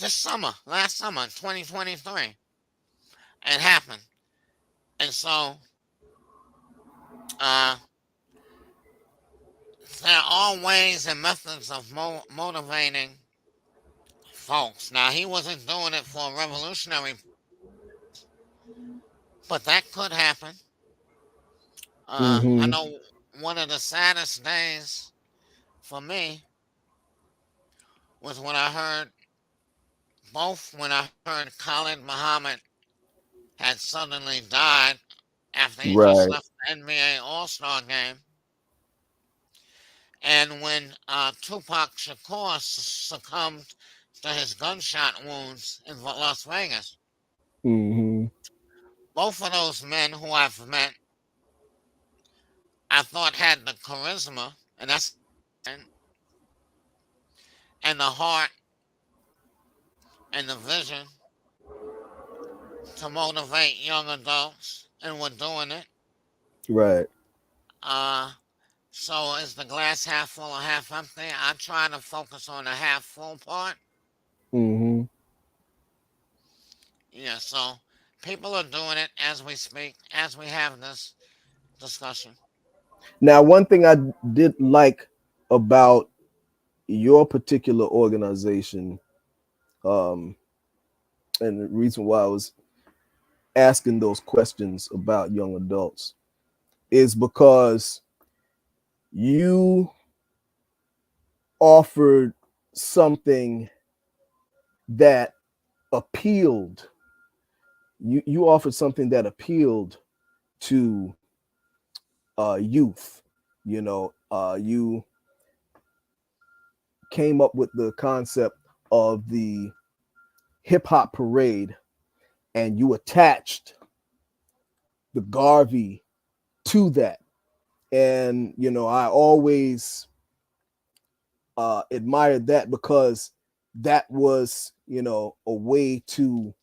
This summer, last summer, 2023, it happened. And so, uh, there are ways and methods of motivating folks. Now, he wasn't doing it for a revolutionary, but that could happen. I Mm-hmm. know one of the saddest days for me was when I heard Khalid Muhammad had suddenly died after he just Right. left the NBA All Star game, and when Tupac Shakur succumbed to his gunshot wounds in Las Vegas. Mm-hmm. Both of those men who I've met, I thought had the charisma, and the heart and the vision to motivate young adults, and were doing it. Right. Uh, so is the glass half full or half empty? I try to focus on the half full part. Mm-hmm. Yeah, so people are doing it as we speak, as we have this discussion. Now, one thing I did like about your particular organization, um, and the reason why I was asking those questions about young adults is because you offered something that appealed. You offered something that appealed to youth. You came up with the concept of the hip hop parade, and you attached the Garvey to that. And I always admired that because that was a way to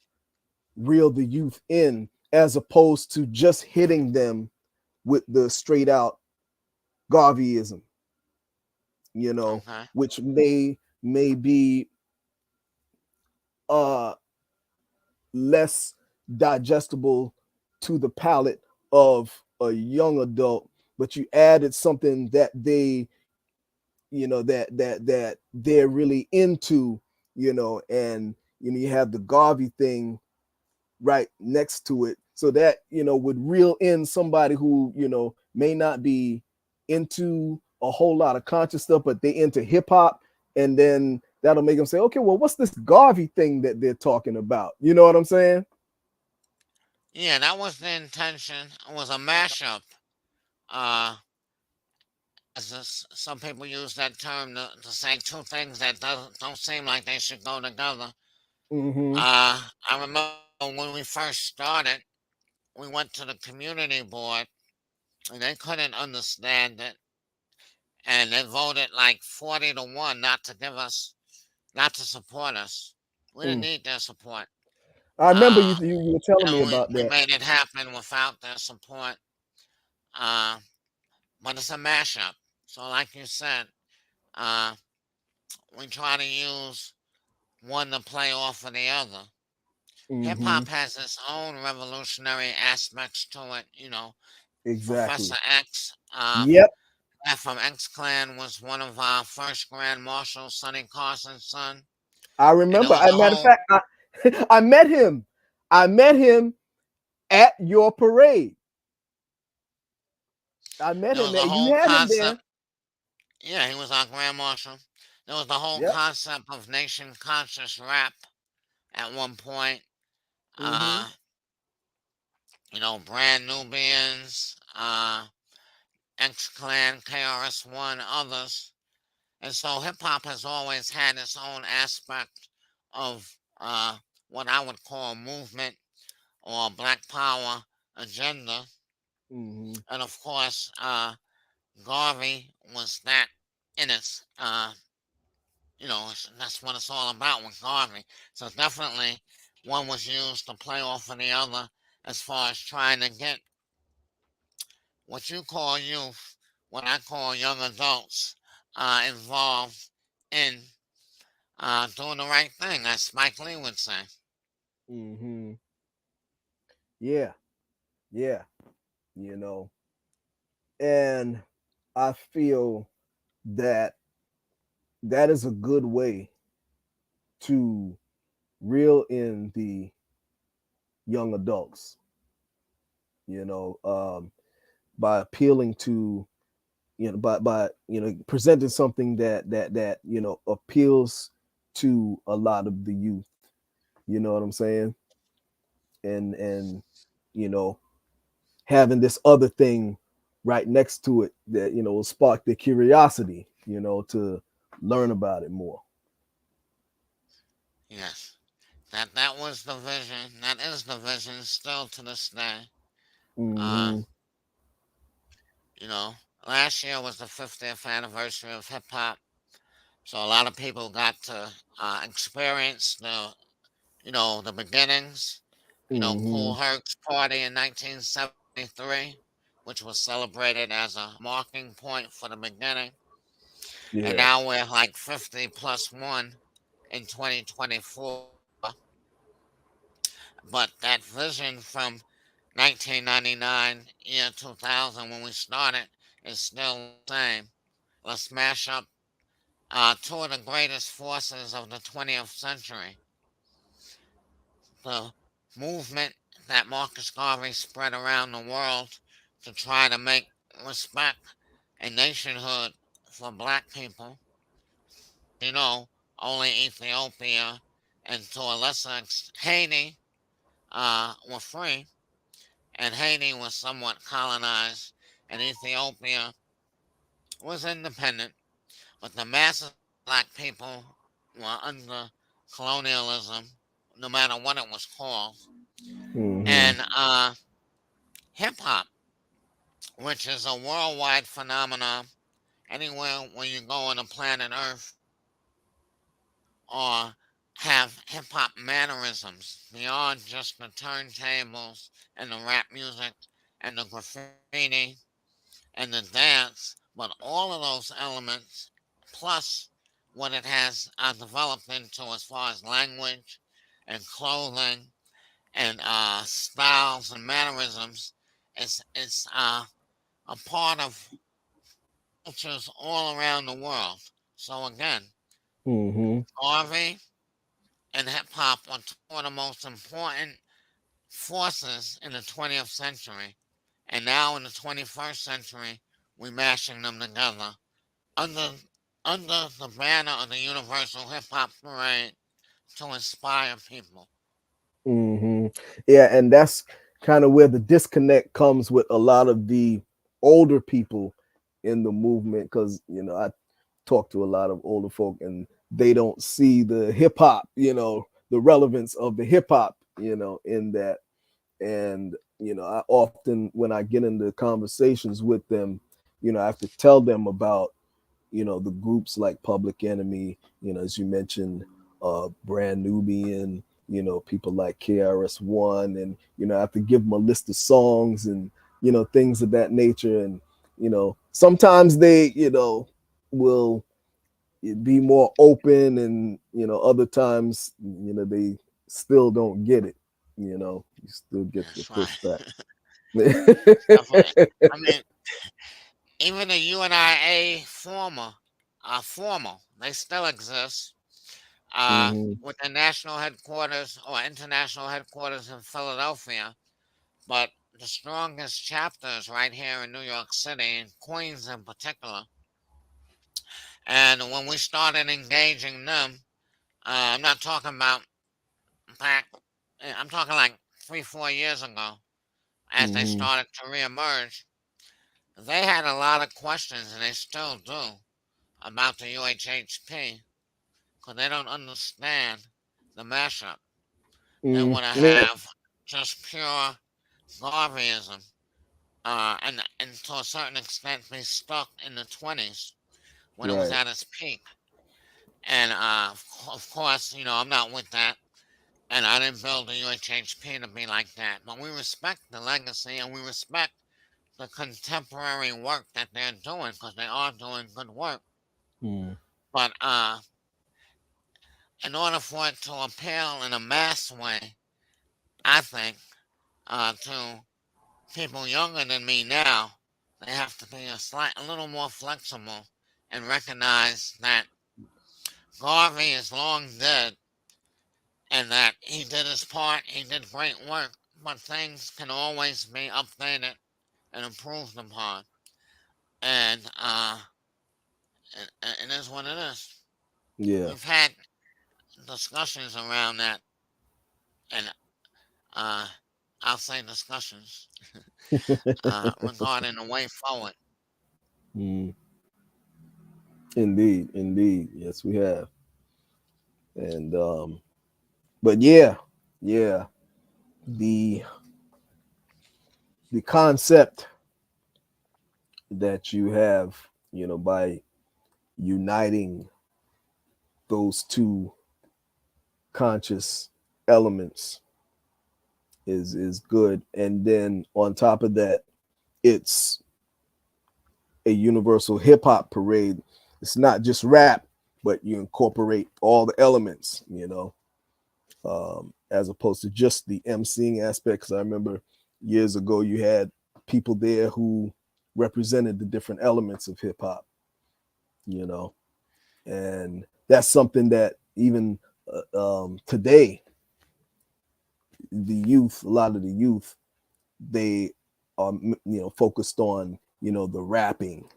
reel the youth in, as opposed to just hitting them with the straight out Garveyism, Okay. which may be uh less digestible to the palate of a young adult, but you added something that that they're really into, and you have the Garvey thing right next to it, so that would reel in somebody who may not be into a whole lot of conscious stuff, but they into hip hop, and then that'll make them say, okay, well, what's this Garvey thing that they're talking about? You know what I'm saying? Yeah, that was the intention. It was a mashup. Uh, some people use that term to say two things that don't seem like they should go together. Mm-hmm. I remember when we first started, we went to the community board, and they couldn't understand it, and they voted like 40-1 not to support us. We didn't Mm. need their support. I remember Uh, you were telling me and about we that. made it happen without their support. Uh, but it's a mashup. So, like you said, uh, we try to use one to play off of the other. Hip Mm-hmm. hop has its own revolutionary aspects to it. Exactly. Professor X Yep. that from X Clan was one of our first Grand Marshal, Sonny Carson's son. I And there remember. was As a a matter of whole, fact, I met him. I met him at your parade. I met there him was a there. You whole had him concept. there. Yeah, he was our Grand Marshal. There was the whole Yep. concept of nation conscious rap at one point. Mm-hmm. Uh, Brand Nubians, X Clan, KRS-One, others. And so hip hop has always had its own aspect of what I would call movement or black power agenda. Mm-hmm. And of course, Garvey was that in its, that's what it's all about with Garvey. So definitely one was used to play off of the other as far as trying to get what you call youth, what I call young adults, involved in doing the right thing, as Spike Lee would say. Mm-hmm. Yeah. Yeah. You know, and I feel that that is a good way to reel in the young adults, you know, by appealing to, by presenting something that appeals to a lot of the youth. You know what I'm saying? And you know, having this other thing right next to it that will spark their curiosity, to learn about it more. Yes, that was the vision. That is the vision still to this day. Uh, Mm-hmm. you know, Last year was the 50th anniversary of hip hop, so a lot of people got to experience the beginnings. Mm-hmm. Kool Herc's party in 1973, which was celebrated as a marking point for the beginning. And Yeah. now we're like 50 plus one in 2024. But that vision from 1999, year 2000, when we started, is still the same. Let's smash up two of the greatest forces of the 20th century. The movement that Marcus Garvey spread around the world to try to make respect and nationhood for black people. Only Ethiopia and to a lesser extent Haiti were free, and Haiti was somewhat colonized, and Ethiopia was independent, but the masses of black people were under colonialism, no matter what it was called. Mm-hmm. And hip hop, which is a worldwide phenomenon, anywhere where you go on the planet Earth, or have hip hop mannerisms beyond just the turntables and the rap music and the graffiti and the dance, but all of those elements, plus what it has developed into as far as language and clothing and styles and mannerisms, is a part of cultures all around the world. So again, Mm-hmm. Harvey and hip hop are two of the most important forces in the 20th century. And now in the 21st century, we're mashing them together under under the banner of the Universal Hip Hop Parade to inspire people. Mm-hmm. Yeah, and that's kind of where the disconnect comes with a lot of the older people in the movement, because I talk to a lot of older folk and they don't see the hip hop, the relevance of the hip hop, in that. And I often, when I get into conversations with them, I have to tell them about the groups like Public Enemy, as you mentioned, Brand Nubian, people like KRS-One, and I have to give them a list of songs and things of that nature. And sometimes they will be more open, and other times they still don't get it. You still get the That's right. pushback. Definitely. I mean, Even the UNIA formal, they still exist Hmm. with the national headquarters or international headquarters in Philadelphia. But the strongest chapters right here in New York City, in Queens in particular. And when we started engaging them, I'm not talking about back, I'm talking like 3, 4 years ago, as they Hmm. started to reemerge, they had a lot of questions, and they still do, about the UHHP, because they don't understand the mashup. They Mm. want to Yeah. have just pure Garveyism, and to a certain extent be stuck in the 20s when it was Right. at its peak. And of course, I'm not with that. And I didn't build the UHHP to be like that. But we respect the legacy and we respect the contemporary work that they're doing because they are doing good work. Mm. But in order for it to appeal in a mass way, I think to people younger than me now, they have to be a little more flexible and recognize that Garvey is long dead and that he did his part, he did great work, but things can always be updated and improved upon. And it is what it is. Yeah. We've had discussions around that, and uh, I'll say discussions regarding the way forward. Mm. Indeed, indeed. Yes, we have. And but yeah, yeah. The the concept that you have, by uniting those two conscious elements is good. And then on top of that, it's a universal hip hop parade. It's not just rap, but you incorporate all the elements, as opposed to just the emceeing aspect. Because I remember years ago you had people there who represented the different elements of hip hop, you know, and that's something that even today, the youth, a lot of the youth, they are focused on the rapping,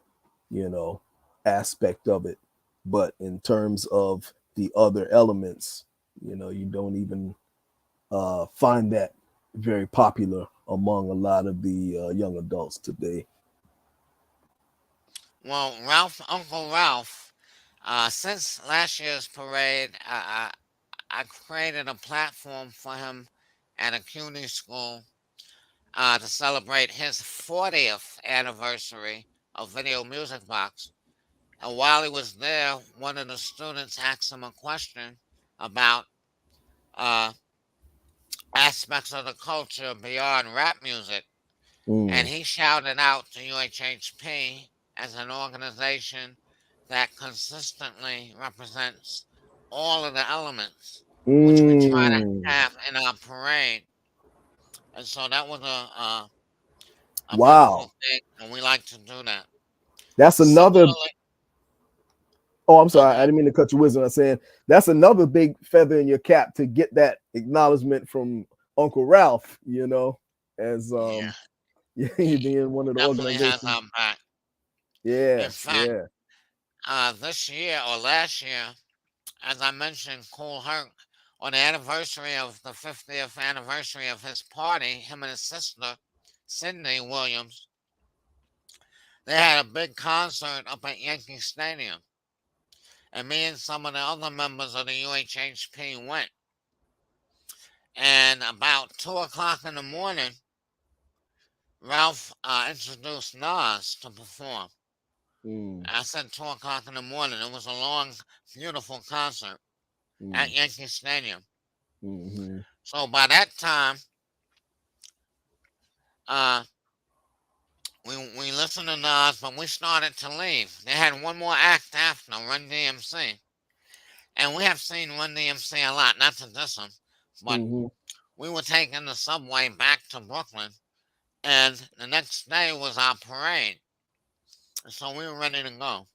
you know aspect of it, but in terms of the other elements, you don't even find that very popular among a lot of the young adults today. Well, Uncle Ralph, since last year's parade, I created a platform for him at a CUNY school to celebrate his 40th anniversary of Video Music Box. And while he was there, one of the students asked him a question about uh, aspects of the culture beyond rap music. And Mm. he shouted out to UHHP as an organization that consistently represents all of the elements which we try to Mm. have in our parade. And so that was a beautiful Wow, thing, and we like to do that. that's another. Similarly, Oh, I'm sorry, I okay, didn't mean to cut your wisdom. I'm saying that's another big feather in your cap to get that acknowledgement from Uncle Ralph, as yeah, he he being one of the definitely has organizations. our back. In Yeah, fact, yeah. this year or last year, as I mentioned, Cool Herc, on the anniversary of the 50th anniversary of his party, him and his sister, Sydney Williams, they had a big concert up at Yankee Stadium. And me and some of the other members of the UHHP went. And about 2 o'clock in the morning, Ralph introduced Nas to perform. Mm, I said 2 o'clock in the morning. It was a long, beautiful concert at mm, Yankee Stadium. mm-hmm, So by that time, uh, we listened to Nas, but we started to leave. They had one more act after Run DMC. And we have seen Run DMC a lot, not to diss them, but mm-hmm. we were taking the subway back to Brooklyn, and the next day was our parade. So we were ready to go.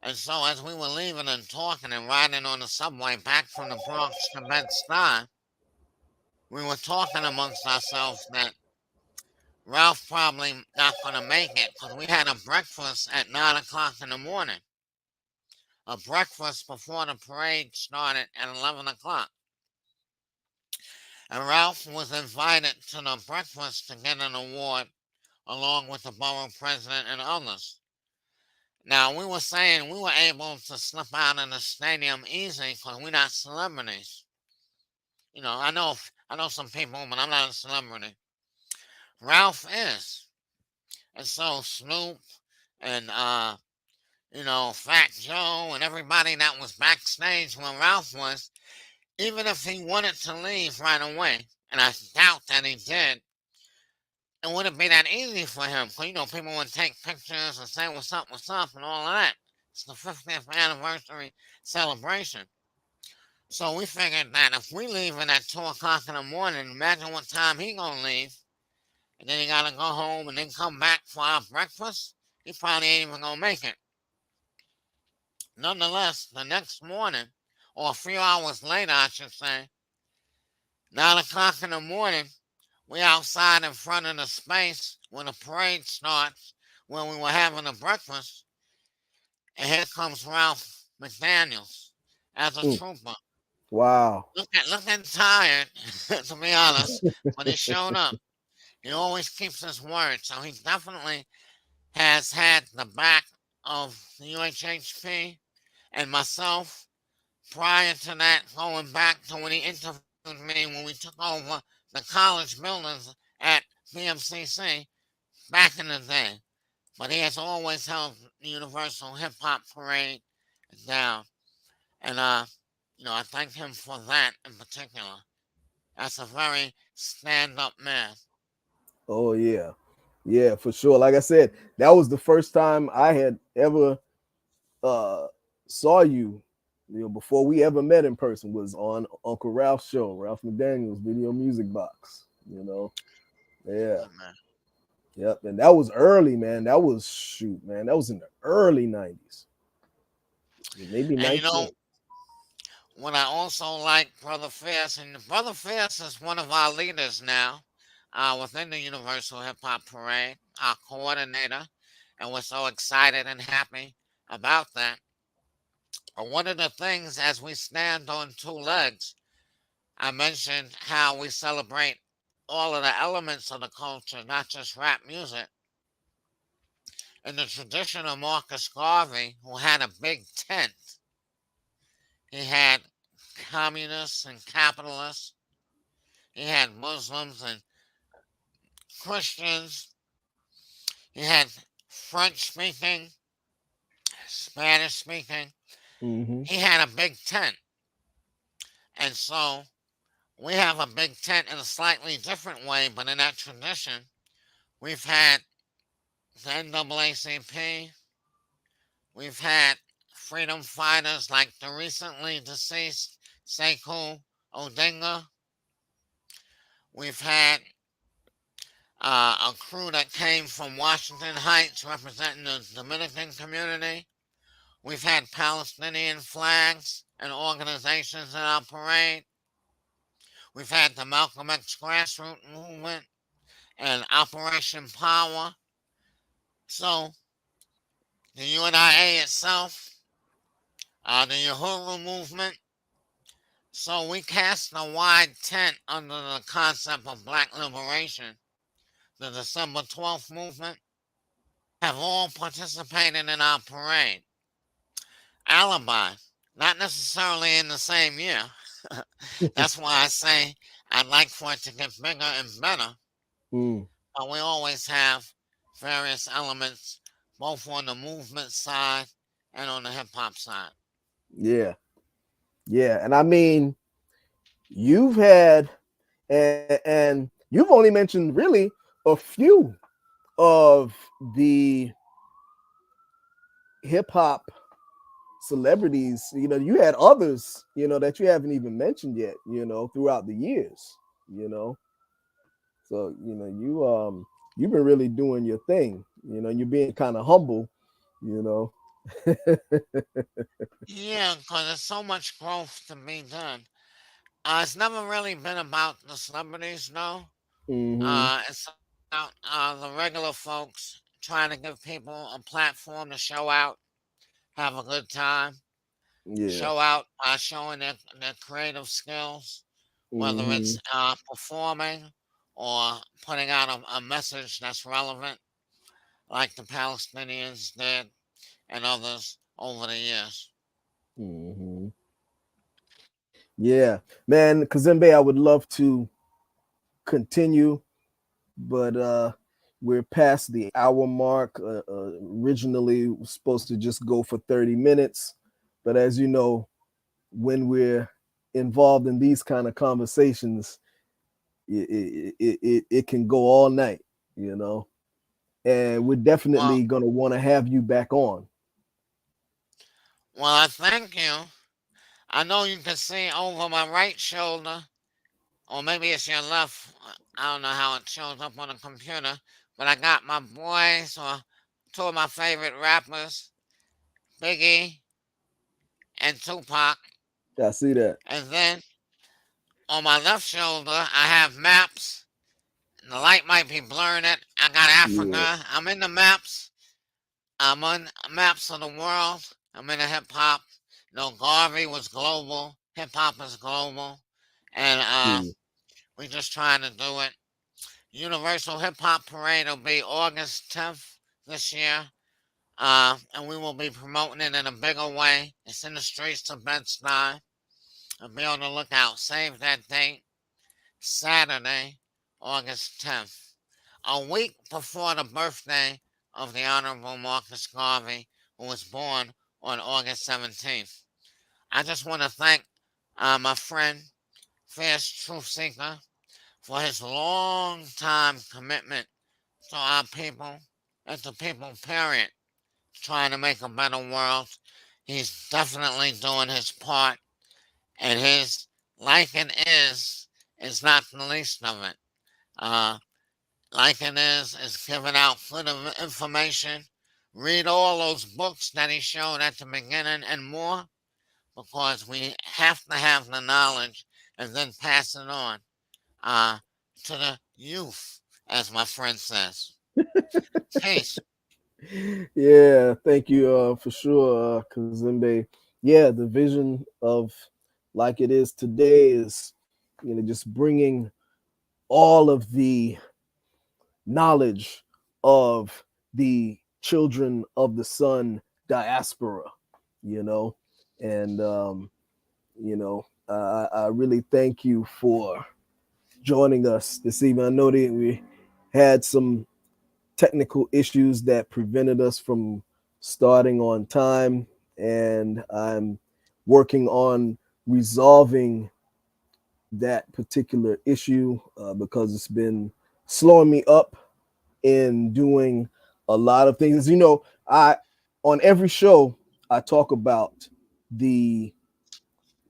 And so as we were leaving and talking and riding on the subway back from the Bronx to Bed-Stuy, we were talking amongst ourselves that Ralph probably not going to make it because we had a breakfast at 9 o'clock in the morning, a breakfast before the parade started at 11 o'clock. And Ralph was invited to the breakfast to get an award along with the borough president and others. Now we were saying we were able to slip out of the stadium easy because we're not celebrities. I know some people, but I'm not a celebrity. Ralph is, and so Snoop and Fat Joe and everybody that was backstage when Ralph was, even if he wanted to leave right away, and I doubt that he did, it wouldn't be that easy for him. Because, people would take pictures and say what's up, and all of that. It's the 50th anniversary celebration. So we figured that if we leaving at 2 o'clock in the morning, imagine what time he gonna leave. And then he gotta go home and then come back for our breakfast. He probably ain't even gonna make it. Nonetheless, the next morning, or a few hours later, I should say, 9 o'clock in the morning, we outside in front of the space when the parade starts, when we were having a breakfast, and here comes Ralph McDaniels as a Mm. trooper. Wow. Looking tired, to be honest, but he showed up. He always keeps his word, so he definitely has had the back of the UHHP and myself prior to that, going back to when he interviewed me when we took over the college buildings at BMCC back in the day. But he has always held the Universal Hip Hop Parade down. And, I thank him for that in particular. That's a very stand up man. Oh yeah. Yeah, for sure. Like I said, that was the first time I had ever uh saw you, before we ever met in person was on Uncle Ralph's show, Ralph McDaniel's Video Music Box. Yeah. Yeah, man. Yep. And that was early, man. That was shoot, man. That was in the early 90s. Maybe And 19. what I also like Brother Fierce, and Brother Fierce is one of our leaders now within the Universal Hip Hop Parade, our coordinator, and we're so excited and happy about that. But one of the things as we stand on two legs, I mentioned how we celebrate all of the elements of the culture, not just rap music. In the tradition of Marcus Garvey, who had a big tent, he had communists and capitalists, he had Muslims and Christians, he had French speaking, Spanish speaking. Mm-hmm. He had a big tent. And so we have a big tent in a slightly different way, but in that tradition, we've had the NAACP, we've had freedom fighters like the recently deceased Sekou Odinga. We've had a crew that came from Washington Heights representing the Dominican community. We've had Palestinian flags and organizations in our parade. We've had the Malcolm X grassroots movement and Operation Power. So the UNIA itself, the Uhuru movement. So we cast a wide tent under the concept of black liberation. The December 12th movement have all participated in our parade. Alibi, not necessarily in the same year. That's why I say I'd like for it to get bigger and better. Mm. But we always have various elements, both on the movement side and on the hip hop side. Yeah. Yeah. And I mean, you've had and you've only mentioned really a few of the hip hop celebrities. You had others, that you haven't even mentioned yet, throughout the years. So, you've been really doing your thing, You're being kind of humble, you know. Yeah, because there's so much growth to be done. It's never really been about the celebrities, no. Hmm. It's about the regular folks trying to give people a platform to show out, have a good time, Yeah. show out by showing their creative skills, whether Hmm. it's performing or putting out a message that's relevant, like the Palestinians did and others over the years. Hmm. Yeah, man, Kazembe, I would love to continue, but we're past the hour mark. Originally, we're supposed to just go for 30 minutes, but as you know, when we're involved in these kind of conversations, it can go all night, you know. And we're Well, definitely going to want to have you back on. well, I thank you. I know you can see over my right shoulder, or maybe it's your left. I don't know how it shows up on the computer, but I got my boys, or two of my favorite rappers, Biggie and Tupac. I see that. And then on my left shoulder, I have maps. The light might be blurring it. I got Yeah. Africa. I'm in the maps. I'm on maps of the world. I'm in the hip hop. Garvey was global. Hip hop is global. And Yeah. we just trying to do it. Universal Hip Hop Parade will be August 10th this year. And we will be promoting it in a bigger way. It's in the streets of Bed-Stuy. And be on the lookout. Save that date. Saturday, August 10th. A week before the birthday of the Honorable Marcus Garvey, who was born on August 17th. I just want to thank my friend, Fierce Truth Seeker, for his long time commitment to our people and to people, period, trying to make a better world. He's definitely doing his part, and his like it is not the least of it. Uh, like it is giving out good information. Read all those books that he showed at the beginning and more, because we have to have the knowledge and then pass it on uh, to the youth, as my friend says. Peace. Yeah, thank you for sure, Kazembe. Yeah, the vision of like it is today is, just bringing all of the knowledge of the children of the sun diaspora, you know, and I really thank you for joining us this evening. I know that we had some technical issues that prevented us from starting on time, and I'm working on resolving that particular issue because it's been slowing me up in doing a lot of things. I on every show I talk about the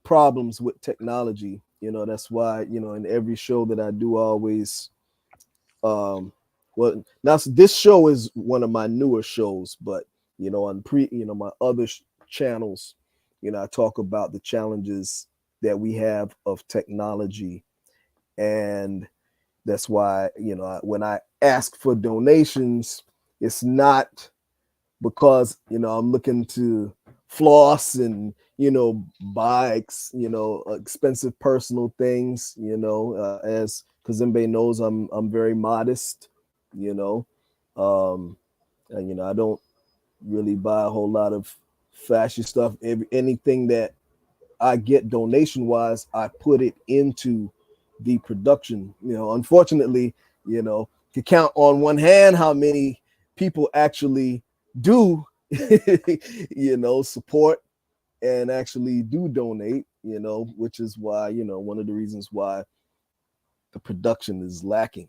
problems with technology. That's why, in every show that I do, I always um well, now this show is one of my newer shows, but on my other channels, I talk about the challenges that we have of technology. And that's why, when I ask for donations, it's not because, I'm looking to floss and, buy expensive personal things. As Kazembe knows, I'm very modest. you know um and, I don't really buy a whole lot of flashy stuff. Anything that I get donation wise, I put it into the production. Unfortunately, you count on one hand how many people actually do, support and actually do donate, which is why, one of the reasons why the production is lacking.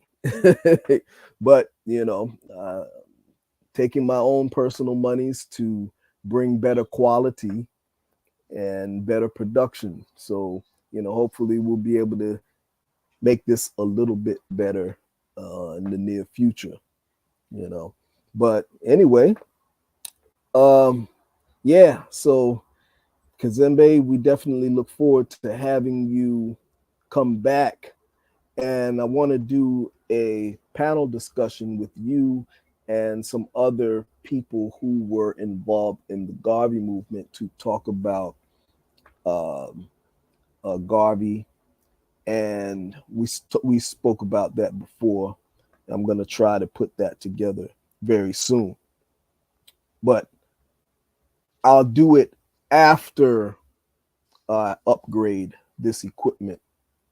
But, taking my own personal monies to bring better quality and better production. So, hopefully we'll be able to make this a little bit better in the near future, you know. But anyway, um, yeah. So Kazembe, we definitely look forward to having you come back, and I want to do a panel discussion with you and some other people who were involved in the Garvey movement to talk about um, Garvey, and we spoke about that before. I'm going to try to put that together very soon, but I'll do it after I upgrade this equipment,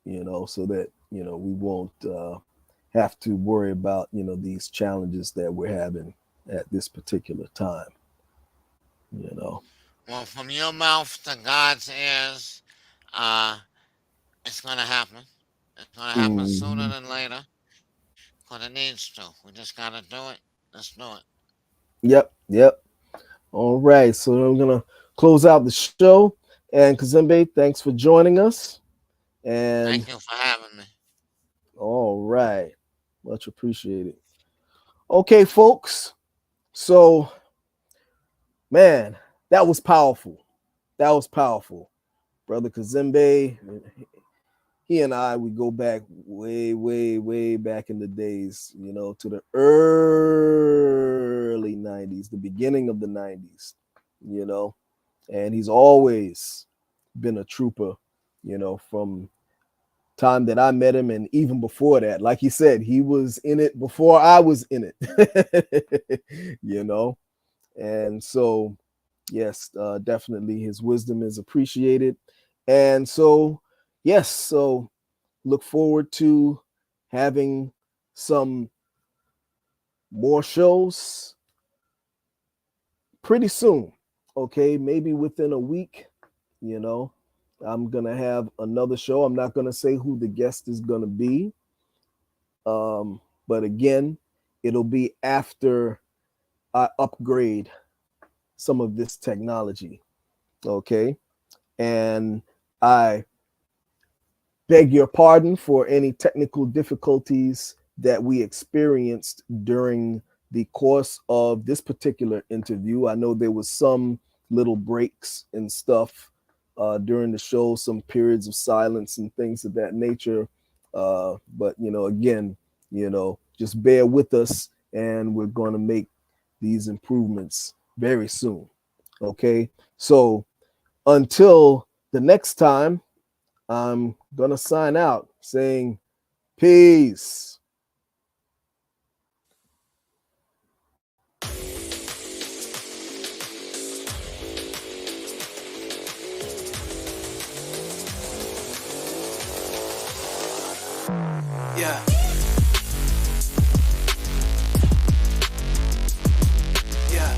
so that we won't have to worry about these challenges that we're having at this particular time. You know. Well, from your mouth to God's ears, uh, it's gonna happen. It's gonna happen sooner Mhm. than later, 'cause it needs to. We just gotta do it. Let's do it. Yep. Yep. All right. So I'm gonna close out the show. And Kazembe, thanks for joining us. And Thank you for having me. all right, much appreciated. Okay, folks. So, man, that was powerful. That was powerful. Brother Kazembe, he and I, we go back way, way, way back in the days, to the early 90s, the beginning of the 90s, and he's always been a trooper, from time that I met him, and even before that. Like he said, he was in it before I was in it, and so yes, definitely his wisdom is appreciated. And so yes, so look forward to having some more shows pretty soon. Okay, maybe within a week, you know. I'm gonna have another show. I'm not gonna say who the guest is gonna be. But again, it'll be after I upgrade some of this technology. Okay. And I beg your pardon for any technical difficulties that we experienced during the course of this particular interview. I know there was some little breaks and stuff during the show, some periods of silence and things of that nature. But again, just bear with us, and we're going to make these improvements very soon. Okay, so until the next time, I'm going to sign out saying peace. Yeah. Yeah.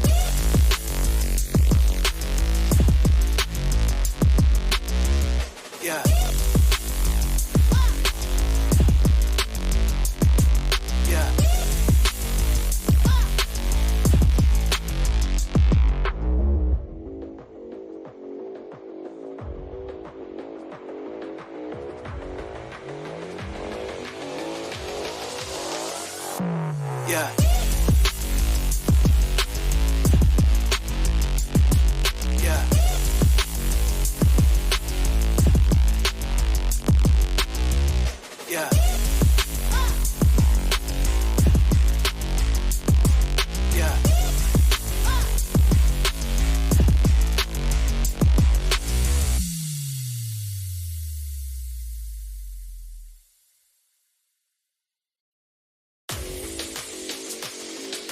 Yeah. Yeah. Yeah.